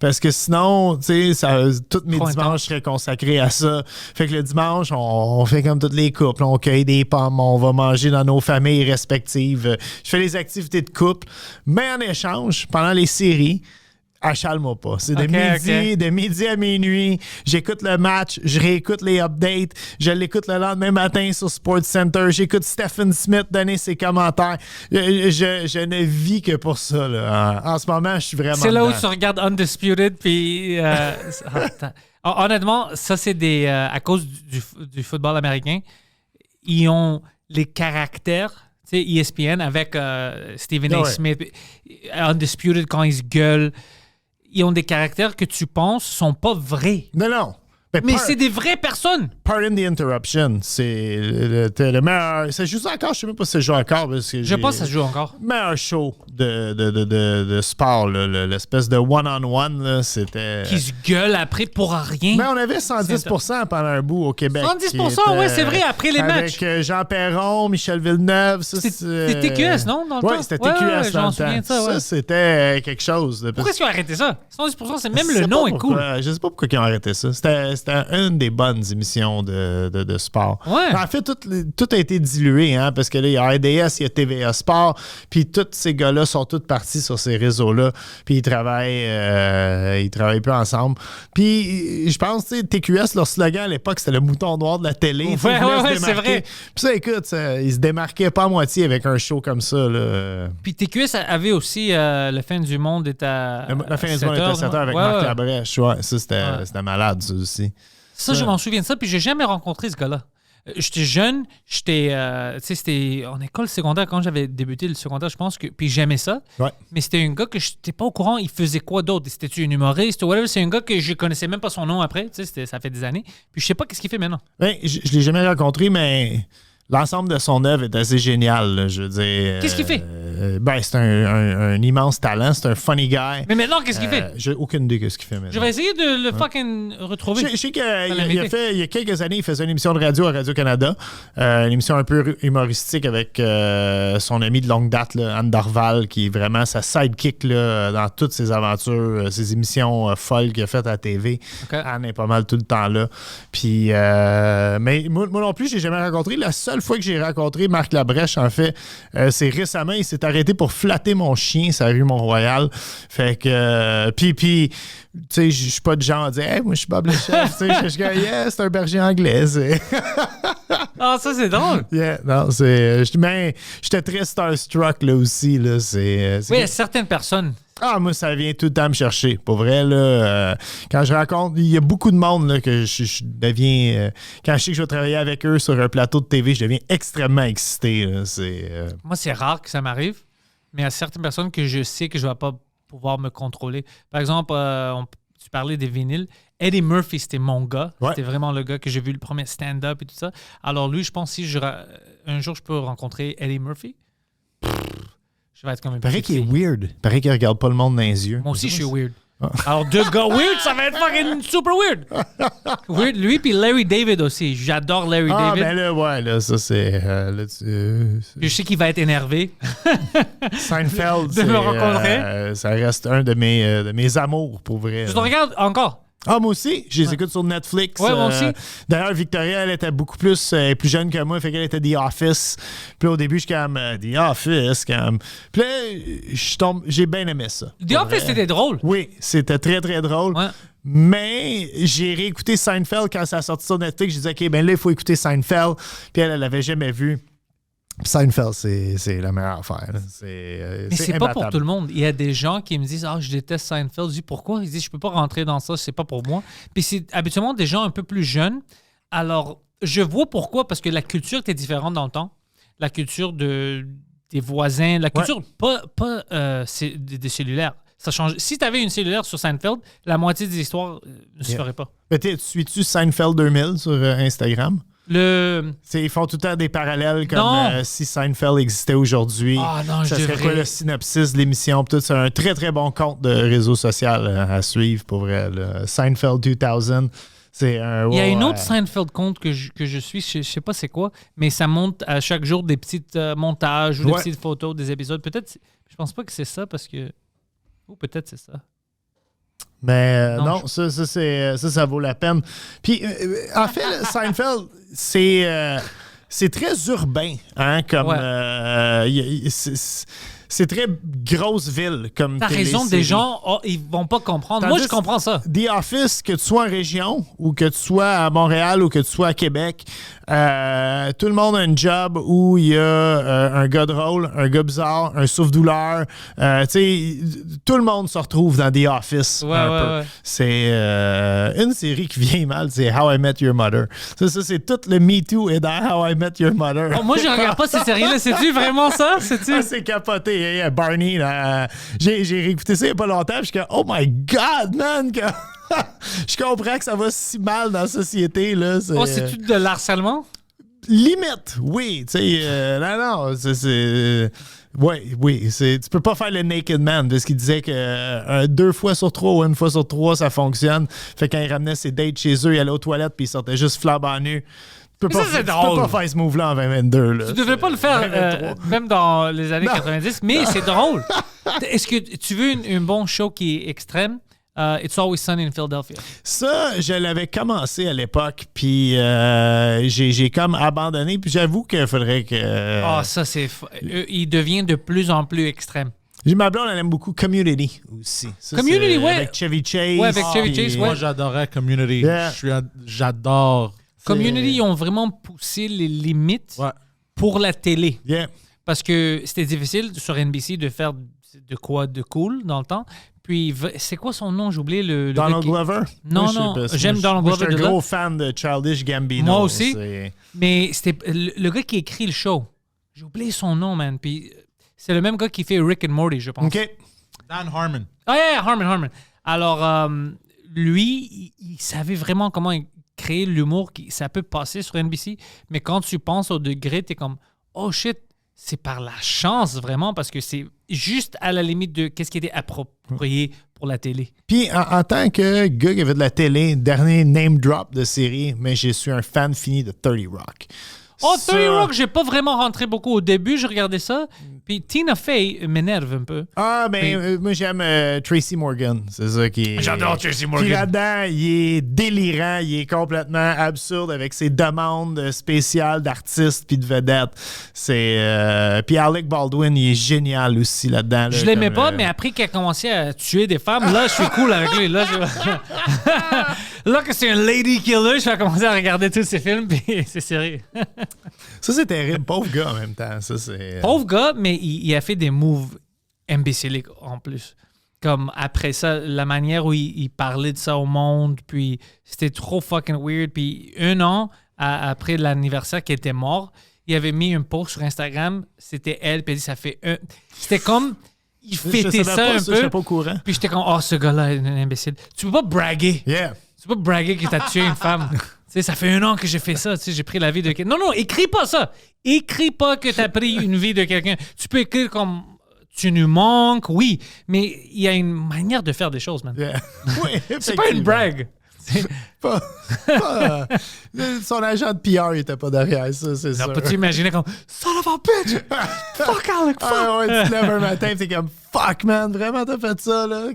Parce que sinon, tu sais, tous mes Trop dimanches intense. seraient consacrés à ça. Fait que le dimanche, on fait comme toutes les couples. On cueille des pommes, on va manger dans nos familles respectives. Je fais les activités de couple. Mais en échange, pendant les séries, Achale-moi pas. C'est Ok. de midi à minuit. J'écoute le match, je réécoute les updates, je l'écoute le lendemain matin sur SportsCenter. J'écoute Stephen Smith donner ses commentaires. Je ne vis que pour ça. Là. En ce moment, je suis vraiment. C'est là où dedans. tu regardes Undisputed, puis honnêtement, ça c'est à cause du football américain, ils ont les caractères, tu sais, ESPN avec Stephen A. Ouais. Smith, Undisputed quand ils se gueulent, ils ont des caractères que tu penses sont pas vrais, Non. mais c'est des vraies personnes. Pardon the interruption. C'est le meilleur. Ça joue encore? Je sais même pas si ça joue encore. Parce que Je pense que ça se joue encore. Meilleur show de sport, là, l'espèce de one-on-one, là, c'était. Qui se gueulent après pour rien. Mais on avait 110% pendant un bout au Québec. 110%, ouais, c'est vrai, après les matchs. Avec Jean Perron, Michel Villeneuve. C'était TQS, non? Dans le Oui, temps? c'était Ouais, TQS ouais, dans j'en le souviens temps. de ça, ouais. Ça, c'était quelque chose. Pourquoi est-ce qu'ils ont arrêté ça? 110%, c'est même Je le sais nom pas est cool. pourquoi. Je sais pas pourquoi ils ont arrêté ça. C'était une des bonnes émissions de sport. Ouais. En fait, tout a été dilué, hein, parce que là, il y a RDS, il y a TVA Sport, puis tous ces gars-là sont tous partis sur ces réseaux-là, puis ils travaillent plus ensemble. Puis je pense, tu sais, TQS, leur slogan à l'époque, c'était le mouton noir de la télé. Tu sais, Ouais, ils voulaient se ouais, c'est démarquer. vrai. Puis ça, écoute, ils se démarquaient pas à moitié avec un show comme ça, là. Puis TQS avait aussi Le fin du monde est à La fin du monde 7 était heures, 7 heures avec ouais, Marc ouais. Labrèche. Ouais, ça, Ouais. c'était malade, ça aussi. Ça, je m'en souviens de ça, puis j'ai jamais rencontré ce gars-là. J'étais jeune, tu sais, c'était en école secondaire, quand j'avais débuté le secondaire, je pense que, puis j'aimais ça. Ouais. Mais c'était un gars que je n'étais pas au courant, il faisait quoi d'autre? C'était-tu un humoriste ou whatever? C'est un gars que je connaissais même pas son nom après, tu sais, ça fait des années. Puis je sais pas qu'est-ce qu'il fait maintenant. Ben, je l'ai jamais rencontré, mais l'ensemble de son œuvre est assez génial, là, je veux dire. Qu'est-ce qu'il fait? Ben, c'est un immense talent, c'est un funny guy. Mais maintenant, qu'est-ce qu'il fait? J'ai aucune idée de ce qu'il fait maintenant. Je vais essayer de le fucking retrouver. Je sais qu'il l'imiter. il y a quelques années, il faisait une émission de radio à Radio-Canada, une émission un peu humoristique avec son ami de longue date, là, Anne Dorval, qui est vraiment sa sidekick là, dans toutes ses aventures, ses émissions folles qu'il a faites à la TV. Ok. Anne est pas mal tout le temps là. Puis, mais moi non plus, j'ai jamais rencontré. La seule fois que j'ai rencontré Marc Labrèche, en fait, c'est récemment, il s'est arrêté pour flatter mon chien sur la rue Mont-Royal. Fait que, puis tu sais, je suis pas de genre à dire, hey, moi, je suis Bob le chef. Tu sais, je suis comme, yeah, c'est un berger anglais. Ah, ça, c'est drôle. Yeah, non, c'est. Mais j'étais très starstruck, là aussi. Là, c'est Oui, il y a certaines personnes. Ah, moi, ça vient tout le temps me chercher. Pour vrai, là, quand je rencontre, il y a beaucoup de monde là, que je deviens. Quand je sais que je vais travailler avec eux sur un plateau de TV, je deviens extrêmement excité. Là. Moi, c'est rare que ça m'arrive, mais il y a certaines personnes que je sais que je ne vais pas pouvoir me contrôler. Par exemple, tu parlais des vinyles. Eddie Murphy, c'était mon gars. Ouais. C'était vraiment le gars que j'ai vu le premier stand-up et tout ça. Alors lui, je pense que si un jour je peux rencontrer Eddie Murphy, je vais être comme un Il paraît petit qu'il est weird. Il paraît qu'il regarde pas le monde dans les yeux. Moi aussi, je suis weird. Alors, deux gars weird, ça va être fucking super weird. Weird, lui, puis Larry David aussi. J'adore Larry Ah, David. ben là, ouais, là, ça, c'est. Là, Je sais qu'il va être énervé. Seinfeld, De me rencontrer. ça reste un de mes amours, pour vrai. Je te là. regarde encore. Ah, moi aussi, je les écoute sur Netflix. Ouais, moi aussi. D'ailleurs, Victoria, elle était beaucoup plus jeune que moi, fait qu'elle était The Office. Puis là, au début, je suis comme The Office, comme. Puis là, j'ai bien aimé ça. The Office, c'était drôle. Oui, c'était très, très drôle. Ouais. Mais j'ai réécouté Seinfeld quand ça a sorti sur Netflix. Je disais, OK, ben là, il faut écouter Seinfeld. Puis elle l'avait jamais vu. Puis Seinfeld, c'est la meilleure affaire. là. Mais c'est pas pour tout le monde. Il y a des gens qui me disent « Ah, je déteste Seinfeld. » Je dis « Pourquoi? » Ils disent « Je peux pas rentrer dans ça, c'est pas pour moi. » Puis c'est habituellement des gens un peu plus jeunes. Alors, je vois pourquoi, parce que la culture était différente dans le temps. La culture des voisins, la culture des cellulaires. Ça change. Si tu avais une cellulaire sur Seinfeld, la moitié des histoires ne se ferait pas. Mais suis-tu Seinfeld 2000 sur Instagram? Ils font tout le temps des parallèles comme Non. si Seinfeld existait aujourd'hui. Ah non, ça je serait quoi devrais. le synopsis de l'émission? Puis tout, c'est un très, très bon compte de réseau social à suivre pour vrai. là. Seinfeld 2000. C'est un. Il y a une ouais, autre Seinfeld compte que je suis, je sais pas c'est quoi, mais ça monte à chaque jour des petits montages ou des Ouais. petites photos des épisodes. Peut-être, je pense pas que c'est ça parce que. Ou peut-être c'est ça. Mais Non, non, ça vaut la peine. Puis, en fait, Seinfeld, c'est très urbain, hein, comme Ouais. c'est très grosse ville comme T'as raison, télésérie. des gens, ils vont pas comprendre. Moi, Tandis je comprends ça. The Office, que tu sois en région ou que tu sois à Montréal ou que tu sois à Québec, tout le monde a un job où il y a un gars drôle, un gars bizarre, un souffle-douleur. Tu sais, tout le monde se retrouve dans The Office Ouais, un peu. ouais. C'est une série qui vient mal, c'est How I Met Your Mother. Ça c'est tout le Me Too est dans How I Met Your Mother. Oh, moi, je regarde pas ces séries-là. C'est-tu vraiment ça? Ah, c'est capoté. Hey, Barney, là, j'ai réécouté ça il n'y a pas longtemps. Puis je suis comme, oh my God, man! Je comprends que ça va si mal dans la société. Là, C'est-tu de l'harcèlement? Limite, oui. Tu sais, non, c'est. Oui. Tu peux pas faire le Naked Man parce qu'il disait que 2 fois sur 3 ou 1 fois sur 3, ça fonctionne. Fait que quand il ramenait ses dates chez eux, il allait aux toilettes puis il sortait juste flambant nu. Tu peux Mais ça, c'est drôle. peux pas faire ce move-là en 2022. Là. Tu devrais pas le faire 2023. même dans les années 90, mais c'est drôle. Est-ce que tu veux un bon show qui est extrême? It's Always Sunny in Philadelphia. Ça, je l'avais commencé à l'époque, puis j'ai comme abandonné, puis j'avoue qu'il faudrait que... Ça, c'est... il devient de plus en plus extrême. Ma blonde, elle aime beaucoup Community aussi. Ça, Community, c'est ouais. Avec Chevy Chase. Ouais, avec Chevy Chase, ouais. Moi, j'adorais Community. Yeah. J'adore. Community, ils ont vraiment poussé les limites Ouais. pour la télé. Yeah. Parce que c'était difficile sur NBC de faire de quoi de cool dans le temps. Puis, c'est quoi son nom? J'ai oublié le Donald gars qui- Glover? Non, Moi, non, je sais pas. j'aime Moi, Donald moi, Glover Je suis de un là. gros fan de Childish Gambino. Moi aussi. C'est- Mais c'était le gars qui écrit le show. J'ai oublié son nom, man. Puis c'est le même gars qui fait Rick and Morty, je pense. OK. Dan Harmon. Ah, yeah, Harmon. Alors, lui, il savait vraiment comment créer l'humour. Ça peut passer sur NBC, mais quand tu penses au degré, t'es comme, oh shit, c'est par la chance vraiment, parce que c'est juste à la limite de qu'est-ce qui était approprié pour la télé. Puis, en tant que gars qui avait de la télé, dernier name drop de série, mais je suis un fan fini de 30 Rock. Oh, 30 Ça- Rock, j'ai pas vraiment rentré beaucoup au début, je regardais ça. Puis Tina Fey m'énerve un peu. Ah, ben, moi, j'aime Tracy Morgan. C'est ça qui... J'adore Tracy Morgan. Puis là-dedans, il est délirant, il est complètement absurde avec ses demandes spéciales d'artistes puis de vedettes. Puis Alec Baldwin, il est génial aussi là-dedans. là, Je l'aimais comme, pas, mais après qu'il a commencé à tuer des femmes, là, je suis cool avec lui. Là, là que c'est un lady killer, je vais commencer à regarder tous ces films, puis c'est sérieux. Ça, c'est terrible. Pauvre gars en même temps. Ça, c'est... Pauvre gars, mais il a fait des moves imbéciliques en plus. Comme après ça, la manière où il parlait de ça au monde, puis c'était trop fucking weird. Puis 1 an après l'anniversaire qu'il était mort, il avait mis un post sur Instagram, c'était elle, puis elle dit ça fait un... C'était comme... Il Je fêtait savais ça pas un ça, je suis peu. pas au courant. Puis j'étais comme, oh, ce gars-là est un imbécile. Tu peux pas braguer. Yeah. Tu peux pas braguer que t'as tué une femme. Tu sais, ça fait 1 an que j'ai fait ça. Tu sais, j'ai pris la vie de quelqu'un. Non, écris pas ça. Écris pas que t'as pris une vie de quelqu'un. Tu peux écrire comme tu nous manques, oui, mais il y a une manière de faire des choses, man. Yeah. Oui, C'est pas une brague. Pas- son agent de PR, il était pas derrière ça, c'est sûr. Peux-tu imaginer comme son of a bitch? Fuck Alec, fuck! Ah ouais, tu te lèves un matin, t'es comme fuck man, vraiment t'as fait ça là.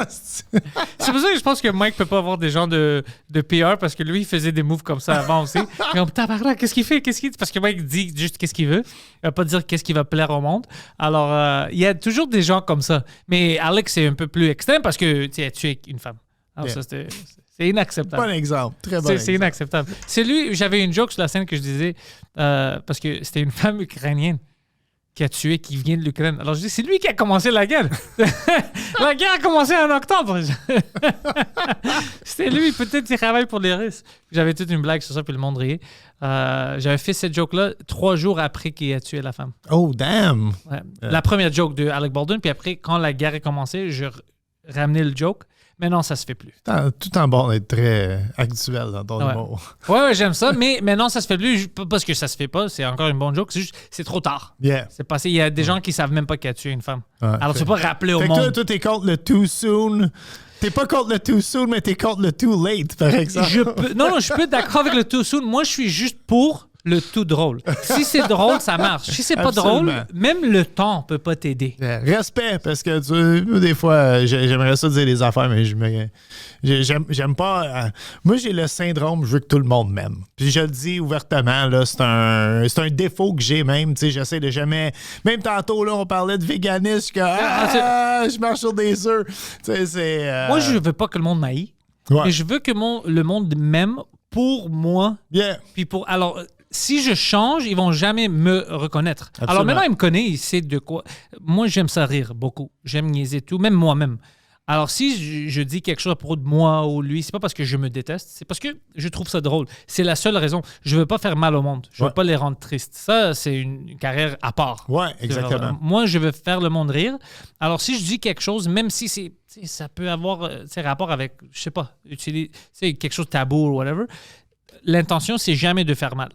C'est pour ça que je pense que Mike peut pas avoir des gens de PR parce que lui, il faisait des moves comme ça avant aussi. Comme tabarnak, qu'est-ce qu'il fait? Parce que Mike dit juste qu'est-ce qu'il veut. Il va pas dire qu'est-ce qui va plaire au monde. Alors, il y a toujours des gens comme ça. Mais Alex, c'est un peu plus extrême parce que tu as tué une femme. Alors, Yeah. ça, c'est inacceptable. Bon exemple, très bon C'est exemple. inacceptable. C'est lui, j'avais une joke sur la scène que je disais, parce que c'était une femme ukrainienne qui a tué, qui vient de l'Ukraine. Alors je dis, c'est lui qui a commencé la guerre. La guerre a commencé en octobre. C'était lui, peut-être il travaille pour les Russes. J'avais toute une blague sur ça, puis le monde riait. J'avais fait cette joke-là 3 jours après qu'il a tué la femme. Oh damn. Ouais. La première joke de Alec Baldwin, puis après, quand la guerre a commencé, je ramenais le joke. Mais non, ça se fait plus. Tout en bon d'être très actuel dans ton Ouais. humour. Ouais, j'aime ça, mais non, ça se fait plus. Pas parce que ça se fait pas, c'est encore une bonne joke. C'est juste, c'est trop tard. Yeah. C'est passé. Il y a des gens qui savent même pas qu'il a tué une femme. Ouais, Alors, tu peux pas rappeler au Fait que monde. toi, t'es contre le too soon. T'es pas contre le too soon, mais t'es contre le too late, par exemple. Non, je peux être d'accord avec le too soon. Moi, je suis juste pour le tout drôle. Si c'est drôle, ça marche. Si c'est pas Absolument. drôle, même le temps peut pas t'aider. Respect, parce que des fois, j'aimerais ça dire des affaires, mais j'aime pas. Moi, j'ai le syndrome, je veux que tout le monde m'aime. Puis je le dis ouvertement, là, c'est un défaut que j'ai même. Tu sais, j'essaie de jamais. Même tantôt, là, on parlait de véganisme, je marche sur des œufs. Tu sais, c'est. Moi, je veux pas que le monde m'haït, Ouais. mais je veux que le monde m'aime pour moi. Yeah. Puis alors, si je change, ils vont jamais me reconnaître. Absolument. Alors maintenant, il me connaît, il sait de quoi. Moi, j'aime ça rire beaucoup. J'aime niaiser tout, même moi-même. Alors, si je dis quelque chose à propos de moi ou lui, c'est pas parce que je me déteste, c'est parce que je trouve ça drôle. C'est la seule raison. Je veux pas faire mal au monde. Je veux Ouais. pas les rendre tristes. Ça, c'est une carrière à part. Ouais, exactement. Moi, je veux faire le monde rire. Alors, si je dis quelque chose, même si ça peut avoir rapport avec, je sais pas, quelque chose de tabou ou whatever, l'intention, c'est jamais de faire mal.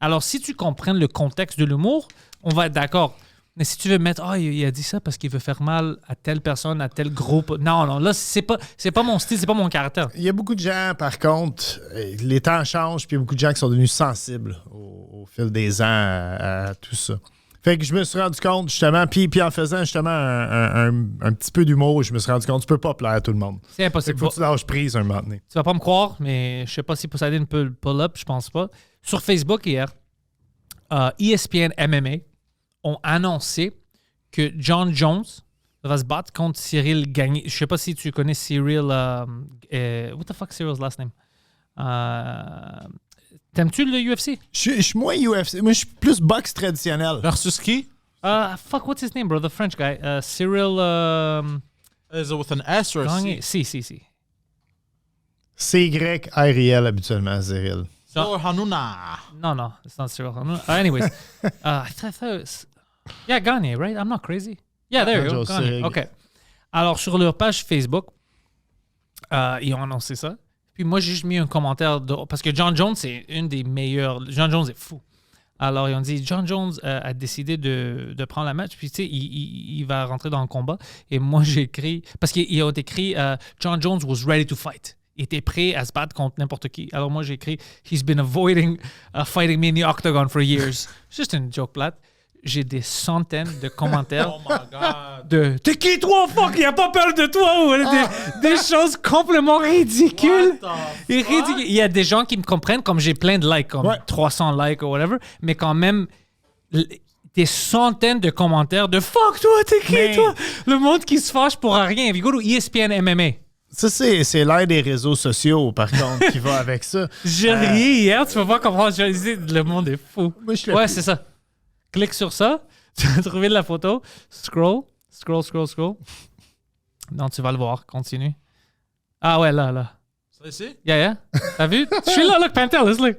Alors, si tu comprends le contexte de l'humour, on va être d'accord. Mais si tu veux mettre, il a dit ça parce qu'il veut faire mal à telle personne, à tel groupe. Non, là, c'est pas mon style, c'est pas mon caractère. Il y a beaucoup de gens, par contre, les temps changent, puis il y a beaucoup de gens qui sont devenus sensibles au fil des ans à tout ça. Fait que je me suis rendu compte, justement, puis en faisant justement un petit peu d'humour, je me suis rendu compte que tu peux pas plaire à tout le monde. C'est Fait qu'il impossible. faut que tu lâches prise un moment donné. Tu vas pas me croire, mais je sais pas si Poseidon peut le pull-up, je pense pas. Sur Facebook hier, ESPN MMA ont annoncé que John Jones va se battre contre Cyril Gagné. Je sais pas si tu connais Cyril. What the fuck Cyril's last name? T'aimes-tu le UFC? Je suis moins UFC. Moi, je suis plus boxe traditionnel. Versus qui? Fuck, what's his name, bro? The French guy. Cyril Is it with an S or a Gagné. C? Si. CYRIL habituellement, Cyril. Cyril Hanouna. No, it's not Cyril. Anyways, I thought it was... Yeah, Gagné, right? I'm not crazy. Yeah, there you go. Joe Gagné. Cyril. OK. Alors, sur leur page Facebook, ils ont annoncé ça. Puis moi, j'ai juste mis un commentaire parce que John Jones, c'est une des meilleures. John Jones est fou. Alors, ils ont dit, John Jones a décidé de prendre la match. Puis, tu sais, il va rentrer dans le combat. Et moi, j'ai écrit... Parce qu'ils ont écrit, John Jones was ready to fight. Il était prêt à se battre contre n'importe qui. Alors, moi, j'ai écrit, he's been avoiding fighting me in the octagon for years. C'est juste une joke plate. J'ai des centaines de commentaires Oh my God. de « T'es qui, toi, fuck? Il a pas peur de toi! » ou des choses complètement ridicules. Et ridicules. Il y a des gens qui me comprennent comme j'ai plein de likes, comme 300 likes ou whatever, mais quand même, des centaines de commentaires de « Fuck, toi, t'es qui, toi? » Le monde qui se fâche pour rien. You go to ESPN MMA. Ça, c'est l'ère des réseaux sociaux, par contre, qui va avec ça. J'ai ri hier, tu vas pas comprendre. Je disais, le monde est fou. Moi, je Ouais, c'est ça. Clique sur ça, tu vas trouver la photo, scroll. Non, tu vas le voir, continue. Ah ouais, là. Ça ici? Yeah. T'as vu? Je suis là, look, Panther, let's look.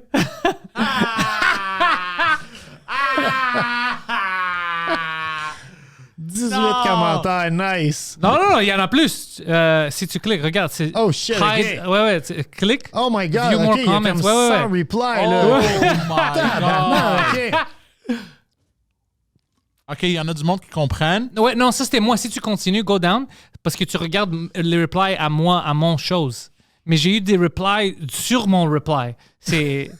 18 commentaires, nice. Non, il y en a plus. Si tu cliques, regarde. C'est Oh shit, hide- ok. Ouais, clique. Oh my God, View more ok, il y a comments. comme Ouais. 100 replies, Oh là. my God. Non, ok. OK, il y en a du monde qui comprennent. Ouais, non, ça c'était moi. Si tu continues, go down, parce que tu regardes les replies à moi, à mon chose. Mais j'ai eu des replies sur mon reply. C'est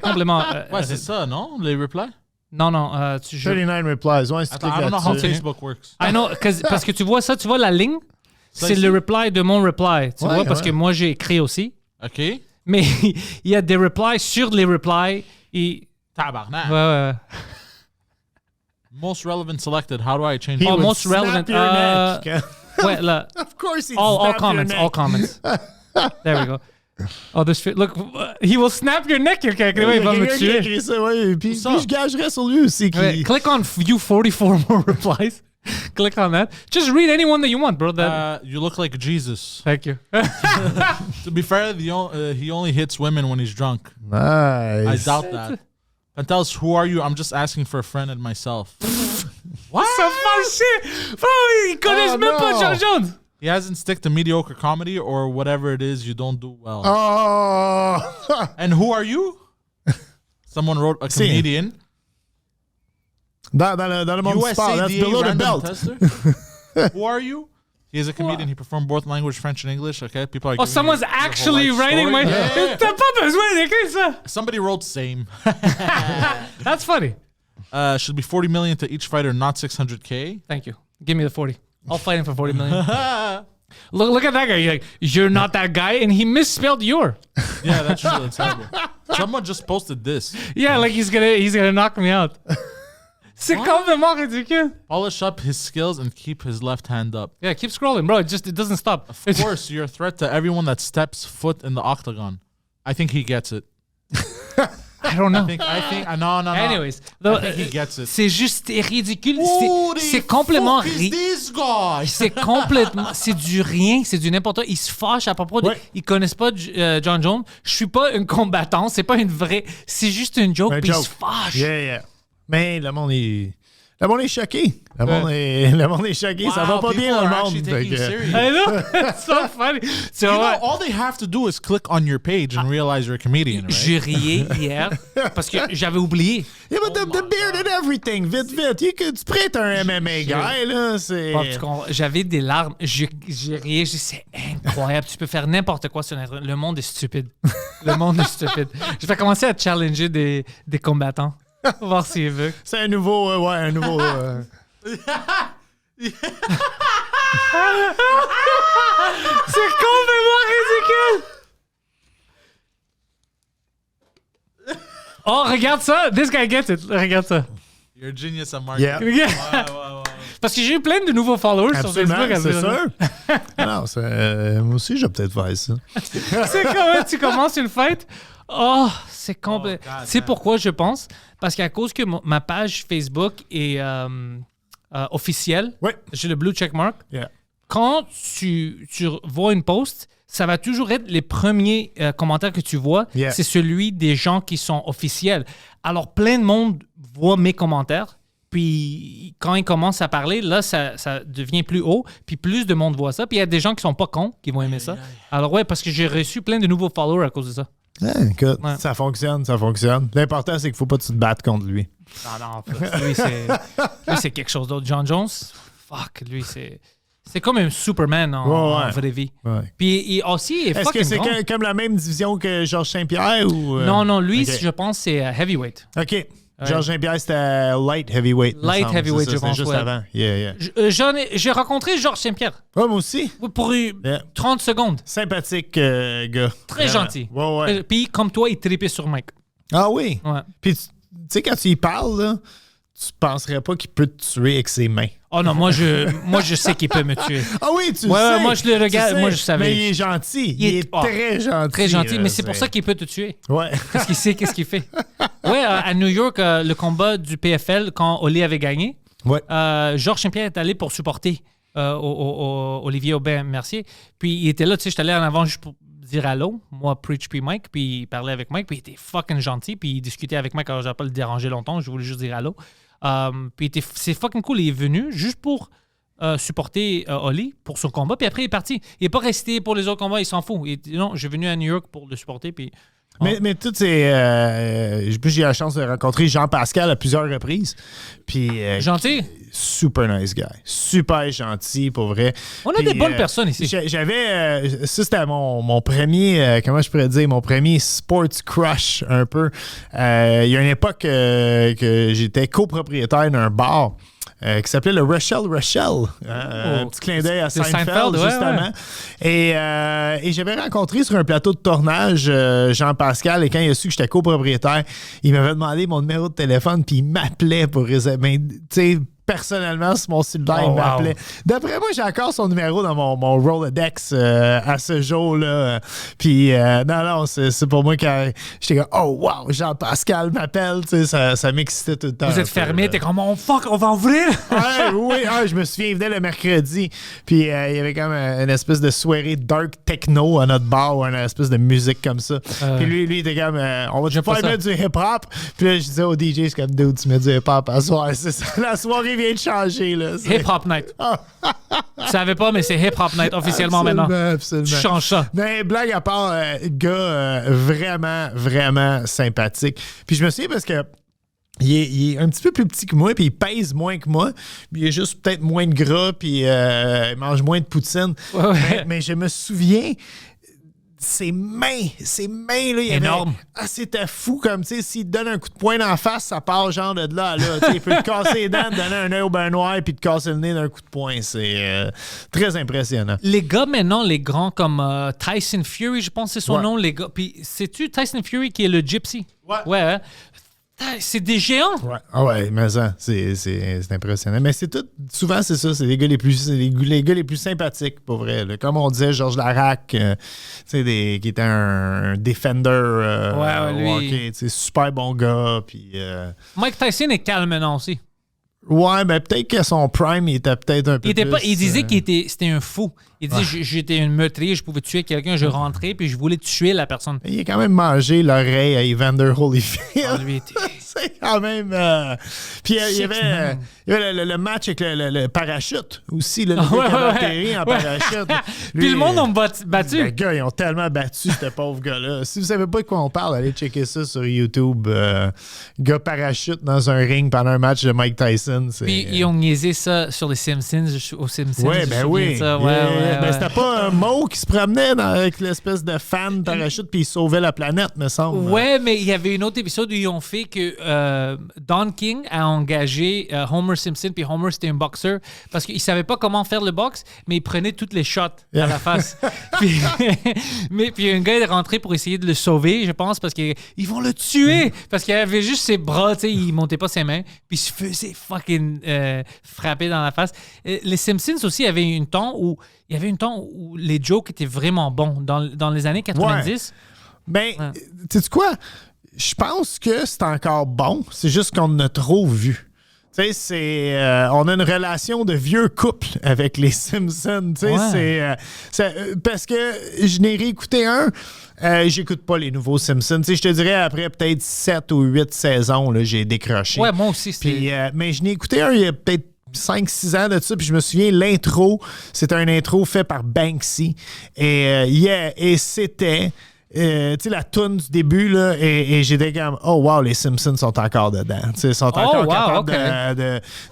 complètement... Ouais, c'est ça, non? Les replies? Non, tu... 39 replies. Ouais, si tu Attends, I cliques don't know how là-dessus. Facebook works. I know, parce que tu vois ça, tu vois la ligne? Ça C'est ici? le reply de mon reply. Tu Ouais, vois, parce ouais. que moi, j'ai écrit aussi. OK. Mais il y a des replies sur les replies. Et... Tabarnak. Ouais. Most relevant selected. How do I change He Oh, would most snap relevant, your neck. Ouais, là. Of course he'd All snap your comments, neck. all comments. There we go. Oh, this fit. Look, he will snap your neck, quelqu'un. Il y a Il va me quelqu'un qui a tuer. écrit ça, ouais, puis ça? je gagerais sur lui aussi. Ouais, click on view 44 more replies. Click on that. Just read any one that you want, bro. You look like Jesus. Thank you. To be fair, he only hits women when he's drunk. I Nice. doubt that. Pantelis, who are you? I'm just asking for a friend and myself. What? Ça fâché. Bro, ils connaissent Oh, même pas no. John Jones. He hasn't stick to mediocre comedy or whatever it is you don't do well. Oh! And who are you? Someone wrote a Si. comedian. Dans le monde du sport, that's USADA below the random belt. tester. Who are you? He's a comedian. He performed both language, French and English. Okay, people are. Oh, giving someone's you the whole actually life writing story. my... Yeah. T'as pas besoin d'écrire ça. Somebody wrote same. That's funny. Should be 40 million to each fighter, not 600K. Thank you. Give me the 40. I'll fight him for 40 million. Look at that guy. You're like, you're not that guy, and he misspelled your. Yeah, that's true. That's terrible. Someone just posted this. Yeah, like he's gonna knock me out. C'est complètement ridicule. Polish up his skills and keep his left hand up. Yeah, keep scrolling, bro. It doesn't stop. Of course, you're a threat to everyone that steps foot in the octagon. I think he gets it. I don't know. I think. No. Anyways, I think he gets it. c'est juste ridicule. Who the C'est complètement fuck is this guy? C'est complètement, c'est du rien, c'est du n'importe quoi. Ils se fâchent à propos de, Ouais. ils connaissent pas John Jones. Je suis pas une combattante, c'est pas une vraie, c'est juste une joke. Un Puis ils joke. se fâchent. Yeah. Mais le monde est choqué. Le monde est choqué. Ça va pas bien dans le monde. Fait que- I know, it's so funny. C'est You know, vrai. all they have to do is click on your page and realize you're a comedian, right? Je riais hier parce que j'avais oublié. Yeah, but the beard and everything, vite. Tu prêtes un MMA guy, là. C'est. Bob, tu comprends? J'avais des larmes. Je riais. Je dis, c'est incroyable. Tu peux faire n'importe quoi sur Internet. Le monde est stupide. Le monde est stupide. Je vais commencer à challenger des combattants. Voir s'il veut. C'est un nouveau. Un nouveau. C'est complètement ridicule! Oh, regarde ça! This guy gets it. Regarde ça. You're a genius at marketing. Yeah. Regarde. Parce que j'ai eu plein de nouveaux followers Absolument, sur Facebook. c'est sûr. Alors, moi aussi, je vais peut-être faire ça. C'est comment tu commences une fight? Oh, c'est complet. Oh, God, C'est man. pourquoi je pense. Parce qu'à cause que ma page Facebook est officielle, Ouais. j'ai le blue checkmark. Yeah. Quand tu vois une post, ça va toujours être les premiers commentaires que tu vois. Yeah. C'est celui des gens qui sont officiels. Alors, plein de monde voit mes commentaires. Puis, quand ils commencent à parler, là, ça devient plus haut. Puis, plus de monde voit ça. Puis, il y a des gens qui sont pas cons, qui vont aimer ça. Alors, ouais, parce que j'ai reçu plein de nouveaux followers à cause de ça. Écoute, Ouais. ça fonctionne. L'important, c'est qu'il faut pas que tu te battes contre lui. Non, lui, c'est quelque chose d'autre. John Jones, fuck, lui, c'est comme un Superman en Ouais. vraie vie. Ouais. Puis, il aussi, il est Est-ce fucking que c'est grand. comme la même division que Georges Saint-Pierre ou. Non, lui, ok. je pense, c'est heavyweight. OK. Georges Saint-Pierre, c'était light heavyweight. me Light semble. heavyweight, C'est ça, je pense, C'est juste ouais. avant. Yeah. J'ai rencontré Georges Saint-Pierre Ouais, moi aussi. pour Yeah. 30 secondes. Sympathique gars. Très Vraiment. gentil. Ouais. Puis, comme toi, il tripait sur Mike. Ah oui. Ouais. Puis, tu sais, quand tu y parles, là, tu penserais pas qu'il peut te tuer avec ses mains. Oh non, moi, je sais qu'il peut me tuer. Ah oui, tu Ouais, le sais. moi, je le regarde. Tu sais. Moi, je savais. Mais il est gentil. Il est oh, très gentil. Très gentil, là, mais c'est pour ça qu'il peut te tuer. Ouais. Parce qu'il sait qu'est-ce qu'il fait. Ouais, à New York, le combat du PFL, quand Oli avait gagné, Ouais. Georges Saint-Pierre est allé pour supporter Olivier Aubin-Mercier. Puis il était là, tu sais, j'étais allé en avant juste pour dire allô, moi, Preach puis Mike, puis il parlait avec Mike, puis il était fucking gentil, puis il discutait avec Mike, alors j'avais pas le déranger longtemps, je voulais juste dire allô. Puis c'est fucking cool, il est venu juste pour supporter Oli pour son combat, puis après il est parti. Il est pas resté pour les autres combats, il s'en fout. Il dit non, je suis venu à New York pour le supporter, puis... Mais toutes ces. J'ai eu la chance de rencontrer Jean-Pascal à plusieurs reprises. Puis. Gentil. Super nice guy. Super gentil, pour vrai. On a Puis, des bonnes personnes ici. J'avais. Ça, c'était mon premier. Comment je pourrais dire? Mon premier sports crush, un peu. Il y a une époque que j'étais copropriétaire d'un bar. Qui s'appelait le Rochelle. Un petit clin d'œil à Seinfeld, ouais, justement. ouais. Et j'avais rencontré sur un plateau de tournage Jean-Pascal, et quand il a su que j'étais copropriétaire, il m'avait demandé mon numéro de téléphone, puis il m'appelait pour réserver. Tu sais, personnellement, sur mon cellulaire, Oh, il m'appelait. D'après moi, j'ai encore son numéro dans mon Rolodex à ce jour-là. Puis, non, c'est pour moi quand j'étais comme, oh, wow, Jean-Pascal m'appelle. Tu sais, ça m'excitait tout le temps. Vous un êtes peu, fermé, là. t'es comme, oh fuck, on va ouvrir! Oui, je me souviens, il venait le mercredi. Puis il y avait comme une espèce de soirée dark techno à notre bar, ou une espèce de musique comme ça. Puis lui, il était comme, on va te J'aime pas faire ça. mettre du hip-hop. Puis là, je disais au DJ, c'est comme, dude, tu mets du hip-hop à soir. C'est ça, la soirée vient de changer. Là. Hip Hop Night. Tu savais pas, mais c'est Hip Hop Night officiellement maintenant. Absolument. Tu changes ça. Mais blague à part, gars vraiment, vraiment sympathique. Puis je me souviens parce que il est un petit peu plus petit que moi, puis il pèse moins que moi. Puis il a juste peut-être moins de gras, puis il mange moins de poutine. Ouais. Mais je me souviens, ses mains, là, il Énorme. c'était fou, comme, tu sais, s'il te donne un coup de poing dans la face, ça part genre de là à là. Tu sais, il peut te casser les dents, te donner un œil au bain noir, puis te casser le nez d'un coup de poing. C'est très impressionnant. Les gars, maintenant, les grands comme Tyson Fury, je pense que c'est son Ouais. nom, les gars. Puis, sais-tu Tyson Fury qui est le gypsy? Ouais. Ouais, hein? C'est des géants. Ouais. Ah ouais, mais ça, c'est impressionnant. Mais c'est tout, souvent, c'est ça, c'est les gars les plus sympathiques, pour vrai. Là. Comme on disait, Georges Larac, tu sais, qui était un defender lui. au hockey, tu sais, super bon gars. Puis, Mike Tyson est calme maintenant aussi. ouais, ben peut-être que son prime, il était peut-être un peu Il disait plus, c'était un fou. Il disait j'étais un meurtrier, je pouvais tuer quelqu'un, je rentrais, puis je voulais tuer la personne. il a quand même mangé l'oreille à Evander Holyfield. Ah, lui était- C'est quand même. Puis il y avait le match avec le parachute aussi, le gars qui avait atterri en parachute. Puis le monde a battu. Les gars, ils ont tellement battu ce pauvre gars-là. Si vous savez pas de quoi on parle, allez checker ça sur YouTube. Gars parachute dans un ring pendant un match de Mike Tyson. Puis ils ont niaisé ça sur les Simpsons, aux Simpsons. Ouais, je me ben souviens oui. de ça. Ben, c'était pas un mot qui se promenait avec l'espèce de fan parachute puis il sauvait la planète, me semble. Ouais, mais il y avait un autre épisode où ils ont fait que Don King a engagé Homer Simpson, puis Homer c'était un boxeur parce qu'il savait pas comment faire le box, mais il prenait toutes les shots à la face. puis un gars est rentré pour essayer de le sauver, je pense, parce qu'ils vont le tuer parce qu'il avait juste ses bras, tu sais, il montait pas ses mains, puis il se faisait fucking frapper dans la face. Les Simpsons aussi avaient il y avait un temps où les jokes étaient vraiment bons dans les années 90. Ben, tu sais quoi? Je pense que c'est encore bon. C'est juste qu'on en a trop vu. Tu sais, on a une relation de vieux couple avec les Simpsons. Tu sais, parce que je n'ai réécouté un. J'écoute pas les nouveaux Simpsons. Tu sais, je te dirais, après peut-être 7 ou 8 saisons, là, j'ai décroché. Ouais, moi aussi. Puis, mais je n'ai écouté un il y a peut-être 5-6 ans de ça, puis je me souviens, l'intro, c'était un intro fait par Banksy. Et c'était... tu sais, la toune du début, là, et j'étais comme, oh wow, les Simpsons sont encore dedans. Tu sais, ils sont encore capables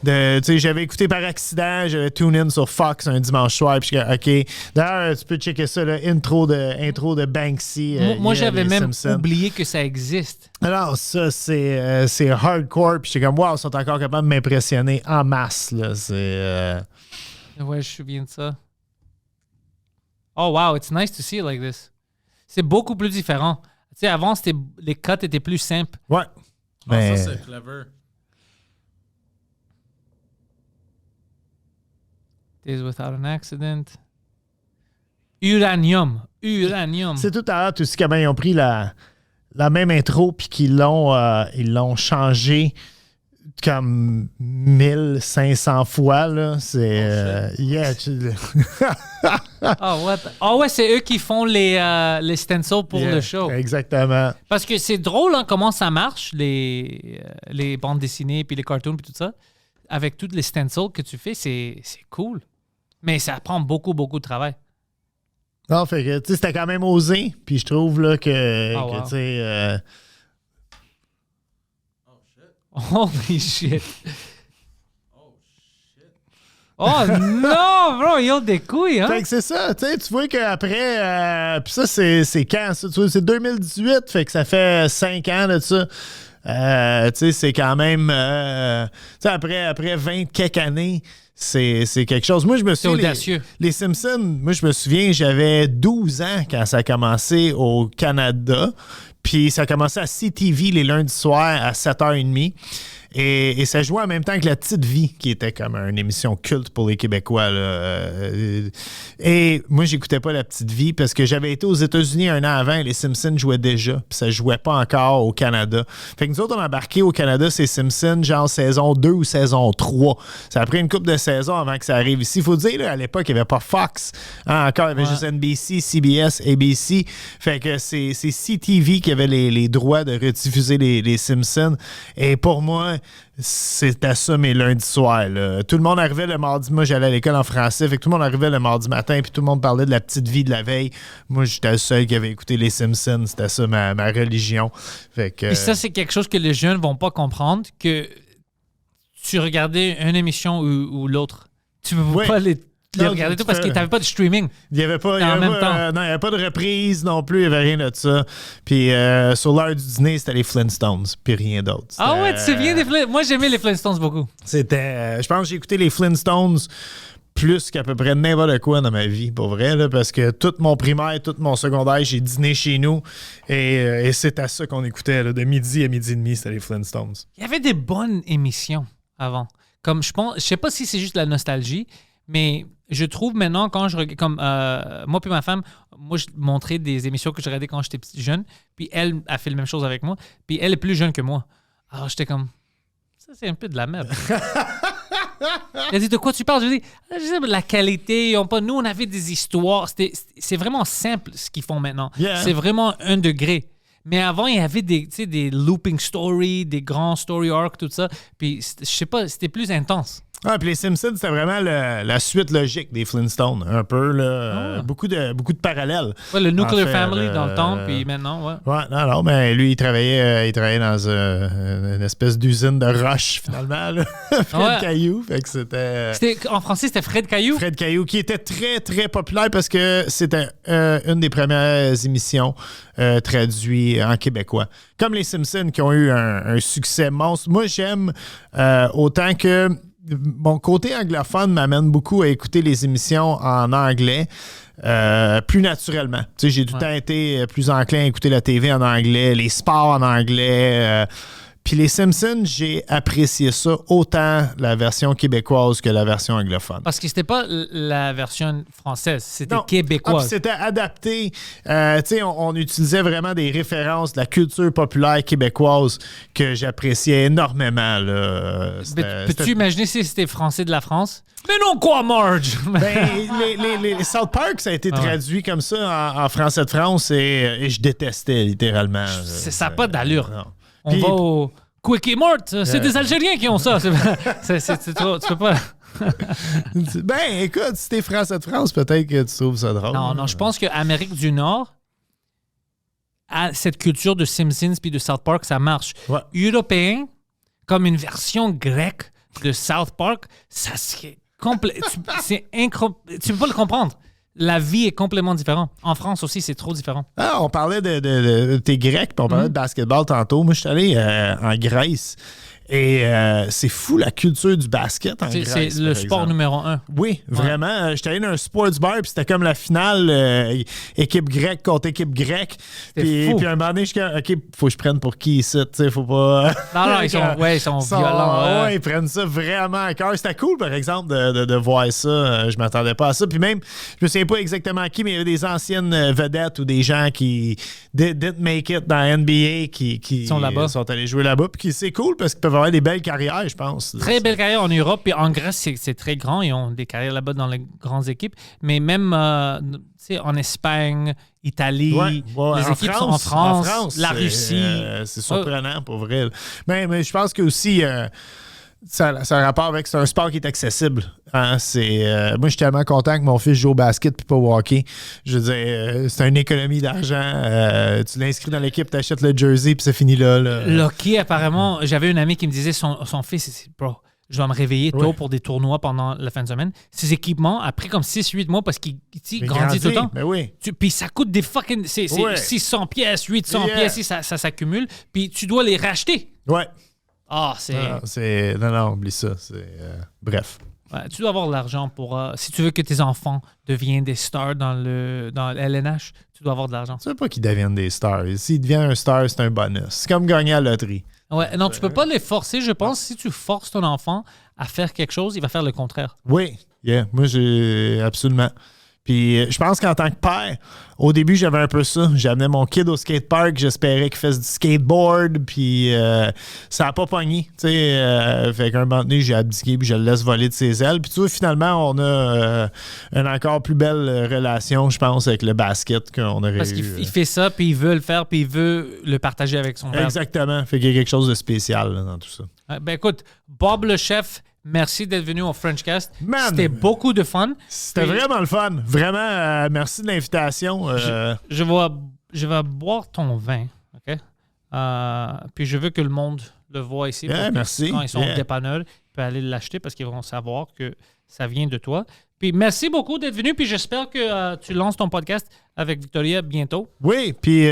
de tu sais, j'avais écouté par accident, j'avais tune in sur Fox un dimanche soir, puis je suis OK. D'ailleurs, tu peux checker ça, là, intro de Banksy. Moi, j'avais les même Simpsons. oublié que ça existe. Alors, ça, c'est hardcore, puis j'étais comme, wow, ils sont encore capables de m'impressionner en masse, là. C'est. Ouais, je me souviens de ça. Oh wow, it's nice to see it like this. C'est beaucoup plus différent. Tu sais, avant, les cuts étaient plus simples. Ouais. Mais... ça, c'est clever. Days Without an Accident. Uranium. C'est tout à l'heure, aussi, comment ils ont pris la même intro puis qu'ils l'ont changé comme 1500 fois, là. C'est... Ah ouais, c'est eux qui font les stencils pour le show. Exactement. Parce que c'est drôle hein, comment ça marche, les bandes dessinées puis les cartoons puis tout ça. Avec toutes les stencils que tu fais, c'est cool. Mais ça prend beaucoup, beaucoup de travail. Non, fait que, tu sais, c'était quand même osé. Puis je trouve, là, que tu sais... Holy shit. Oh non, bro, ils ont des couilles, hein? Fait que c'est ça, tu sais, tu vois qu'après, puis ça, c'est quand, ça? Tu vois, c'est 2018, fait que ça fait 5 ans de ça. Tu sais, c'est quand même, tu sais, après 20 quelques années, c'est quelque chose. Moi, je me souviens, audacieux. Les Simpsons, moi, je me souviens, j'avais 12 ans quand ça a commencé au Canada. Puis ça a commencé à CTV les lundis soirs à 7h30. Et ça jouait en même temps que La Petite Vie, qui était comme une émission culte pour les Québécois. Là. Et moi, j'écoutais pas La Petite Vie parce que j'avais été aux États-Unis un an avant et les Simpsons jouaient déjà. Puis ça jouait pas encore au Canada. Fait que nous autres, on a embarqué au Canada ces Simpsons, genre saison 2 ou saison 3. Ça a pris une couple de saisons avant que ça arrive ici. Il faut dire, là, à l'époque, il n'y avait pas Fox. Hein, encore, il y avait juste NBC, CBS, ABC. Fait que c'est CTV qui avait les droits de rediffuser les Simpsons. Et pour moi, c'était ça mes lundis soirs. Là. Tout le monde arrivait le mardi. Moi, j'allais à l'école en français. Fait que tout le monde arrivait le mardi matin, puis tout le monde parlait de la petite vie de la veille. Moi, j'étais le seul qui avait écouté les Simpsons. C'était ça ma religion. Fait que, Puis ça, c'est quelque chose que les jeunes vont pas comprendre, que tu regardais une émission ou l'autre. Tu peux pas les regarder tout parce que t'avais pas de streaming. Il n'y avait pas, en même temps. Non, il y avait pas de reprise non plus, il n'y avait rien de ça. Puis sur l'heure du dîner, c'était les Flintstones, puis rien d'autre. Ah ouais, tu sais bien des Flintstones. Moi, j'aimais les Flintstones beaucoup. C'était, je pense que j'ai écouté les Flintstones plus qu'à peu près n'importe quoi dans ma vie, pour vrai, là, parce que tout mon primaire, tout mon secondaire, j'ai dîné chez nous et c'était ça qu'on écoutait, là, de midi à midi et demi, c'était les Flintstones. Il y avait des bonnes émissions avant. Comme je sais pas si c'est juste la nostalgie, mais je trouve maintenant, quand je regarde, comme moi puis ma femme, moi je montrais des émissions que je regardais quand j'étais jeune, puis elle a fait la même chose avec moi, puis elle est plus jeune que moi. Alors j'étais comme, ça c'est un peu de la merde. Elle dit, de quoi tu parles? Je dis, la qualité, nous on avait des histoires, c'est vraiment simple ce qu'ils font maintenant. Yeah. C'est vraiment 1 degré. Mais avant, il y avait des looping stories, des grands story arcs, tout ça. Puis, je sais pas, c'était plus intense. Ah, puis les Simpsons, c'était vraiment la suite logique des Flintstones, un peu, là. Beaucoup de parallèles. Ouais, le Nuclear En fait, Family dans le temps, puis maintenant, ouais. Ouais, non, mais lui, il travaillait dans une espèce d'usine de roche, finalement, là. Fred Caillou, fait que c'était... En français, c'était Fred Caillou? Fred Caillou, qui était très, très populaire parce que c'était une des premières émissions traduites en québécois. Comme les Simpsons, qui ont eu un succès monstre. Moi, j'aime autant que... Mon côté anglophone m'amène beaucoup à écouter les émissions en anglais plus naturellement. Tu sais, j'ai tout le temps été plus enclin à écouter la TV en anglais, les sports en anglais. Puis les Simpsons, j'ai apprécié ça autant la version québécoise que la version anglophone. Parce que c'était pas la version française, c'était Non. québécoise. C'était adapté. Tu sais, on utilisait vraiment des références de la culture populaire québécoise que j'appréciais énormément. Là. Peux-tu imaginer si c'était français de la France? Mais non, quoi, Marge? Ben, les South Park, ça a été traduit comme ça en français de France et je détestais littéralement. Ça n'a pas d'allure. Non. On va au Quickie Mart. C'est des Algériens qui ont ça. C'est trop, tu peux pas... Ben, écoute, si t'es français de France, peut-être que tu trouves ça drôle. Non, je pense qu'Amérique du Nord, a cette culture de Simpsons puis de South Park, ça marche. Ouais. Européen, comme une version grecque de South Park, ça c'est complet. Tu peux pas le comprendre. La vie est complètement différente. En France aussi, c'est trop différent. Ah, on parlait de t'es grec, puis on parlait de basketball tantôt. Moi, je suis allé en Grèce. Et c'est fou la culture du basket en Grèce. C'est le sport numéro 1. Oui, vraiment. J'étais allé dans un sports bar, puis c'était comme la finale équipe grecque contre équipe grecque. Puis à un moment donné, je suis comme, OK, faut que je prenne pour qui ici, tu sais, faut pas... Non, ils sont violents. Ouais, ils prennent ça vraiment à cœur. C'était cool, par exemple, de voir ça. Je m'attendais pas à ça. Puis même, je me souviens pas exactement qui, mais il y avait des anciennes vedettes ou des gens qui didn't make it dans la NBA qui sont là-bas. Sont allés jouer là-bas. Puis c'est cool parce qu'ils peuvent avoir des belles carrières, je pense. Très belle carrière en Europe. Puis en Grèce, c'est très grand. Ils ont des carrières là-bas dans les grandes équipes. Mais même en Espagne, Italie, les équipes sont en France, la Russie. C'est surprenant, pour vrai. Mais je pense que aussi... ça a un rapport avec c'est un sport qui est accessible. Hein? Moi, je suis tellement content que mon fils joue au basket puis pas au hockey. Je veux dire, c'est une économie d'argent. Tu l'inscris dans l'équipe, tu achètes le jersey puis c'est fini là. Le hockey, apparemment, j'avais une amie qui me disait son fils, bro, je dois me réveiller tôt pour des tournois pendant la fin de semaine. Ses équipements, après comme 6-8 mois, parce qu'il grandit tout le temps. Ben oui. Puis ça coûte des fucking... C'est 600 pièces, 800 pièces, ça s'accumule. Puis tu dois les racheter. Ouais. Non, oublie ça. Bref. Ouais, tu dois avoir de l'argent pour... si tu veux que tes enfants deviennent des stars dans LNH, tu dois avoir de l'argent. Tu veux pas qu'ils deviennent des stars. S'ils deviennent un star, c'est un bonus. C'est comme gagner à la loterie. Ouais, non, tu peux pas les forcer, je pense. Si tu forces ton enfant à faire quelque chose, il va faire le contraire. Oui, moi, j'ai absolument... Puis je pense qu'en tant que père, au début, j'avais un peu ça. J'amenais mon kid au skatepark, j'espérais qu'il fasse du skateboard, puis ça n'a pas pogné. Fait qu'un moment donné, j'ai abdiqué, puis je le laisse voler de ses ailes. Puis tu vois, finalement, on a une encore plus belle relation, je pense, avec le basket qu'on aurait Parce qu'il fait ça, puis il veut le faire, puis il veut le partager avec son père. Exactement. Fait qu'il y a quelque chose de spécial là, dans tout ça. Ben écoute, Bob le chef, merci d'être venu au Frenchcast. Man! C'était beaucoup de fun. C'était Puis vraiment le fun. Vraiment, merci de l'invitation. je vais boire ton vin, OK? Puis je veux que le monde le voit ici. Pour que merci. Quand ils sont au dépanneur, ils peuvent aller l'acheter parce qu'ils vont savoir que ça vient de toi. Puis merci beaucoup d'être venu. Puis j'espère que tu lances ton podcast avec Victoria bientôt. Oui, puis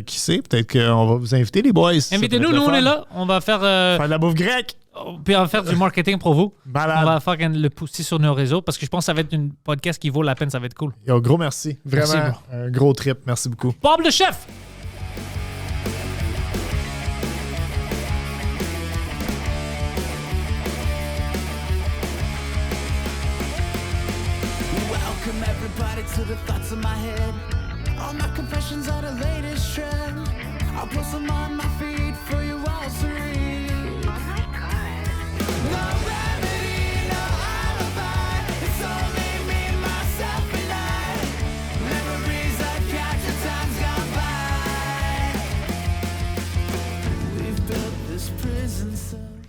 qui sait, peut-être qu'on va vous inviter, les boys. Invitez-nous, nous on est là. On va faire... Faire de la bouffe grecque. Puis on va faire du marketing pour vous. Malade. On va faire le pousser sur nos réseaux parce que je pense que ça va être une podcast qui vaut la peine. Ça va être cool. Yo, gros merci. Vraiment, Merci, un gros trip. Merci beaucoup. Bob le chef! Welcome everybody to the thoughts in my head. All my confessions are the latest trend. I'll post them on my feed for you all to read. No remedy, no alibi. It's only me, myself, and I. Memories that capture times gone by. We've built this prison cell.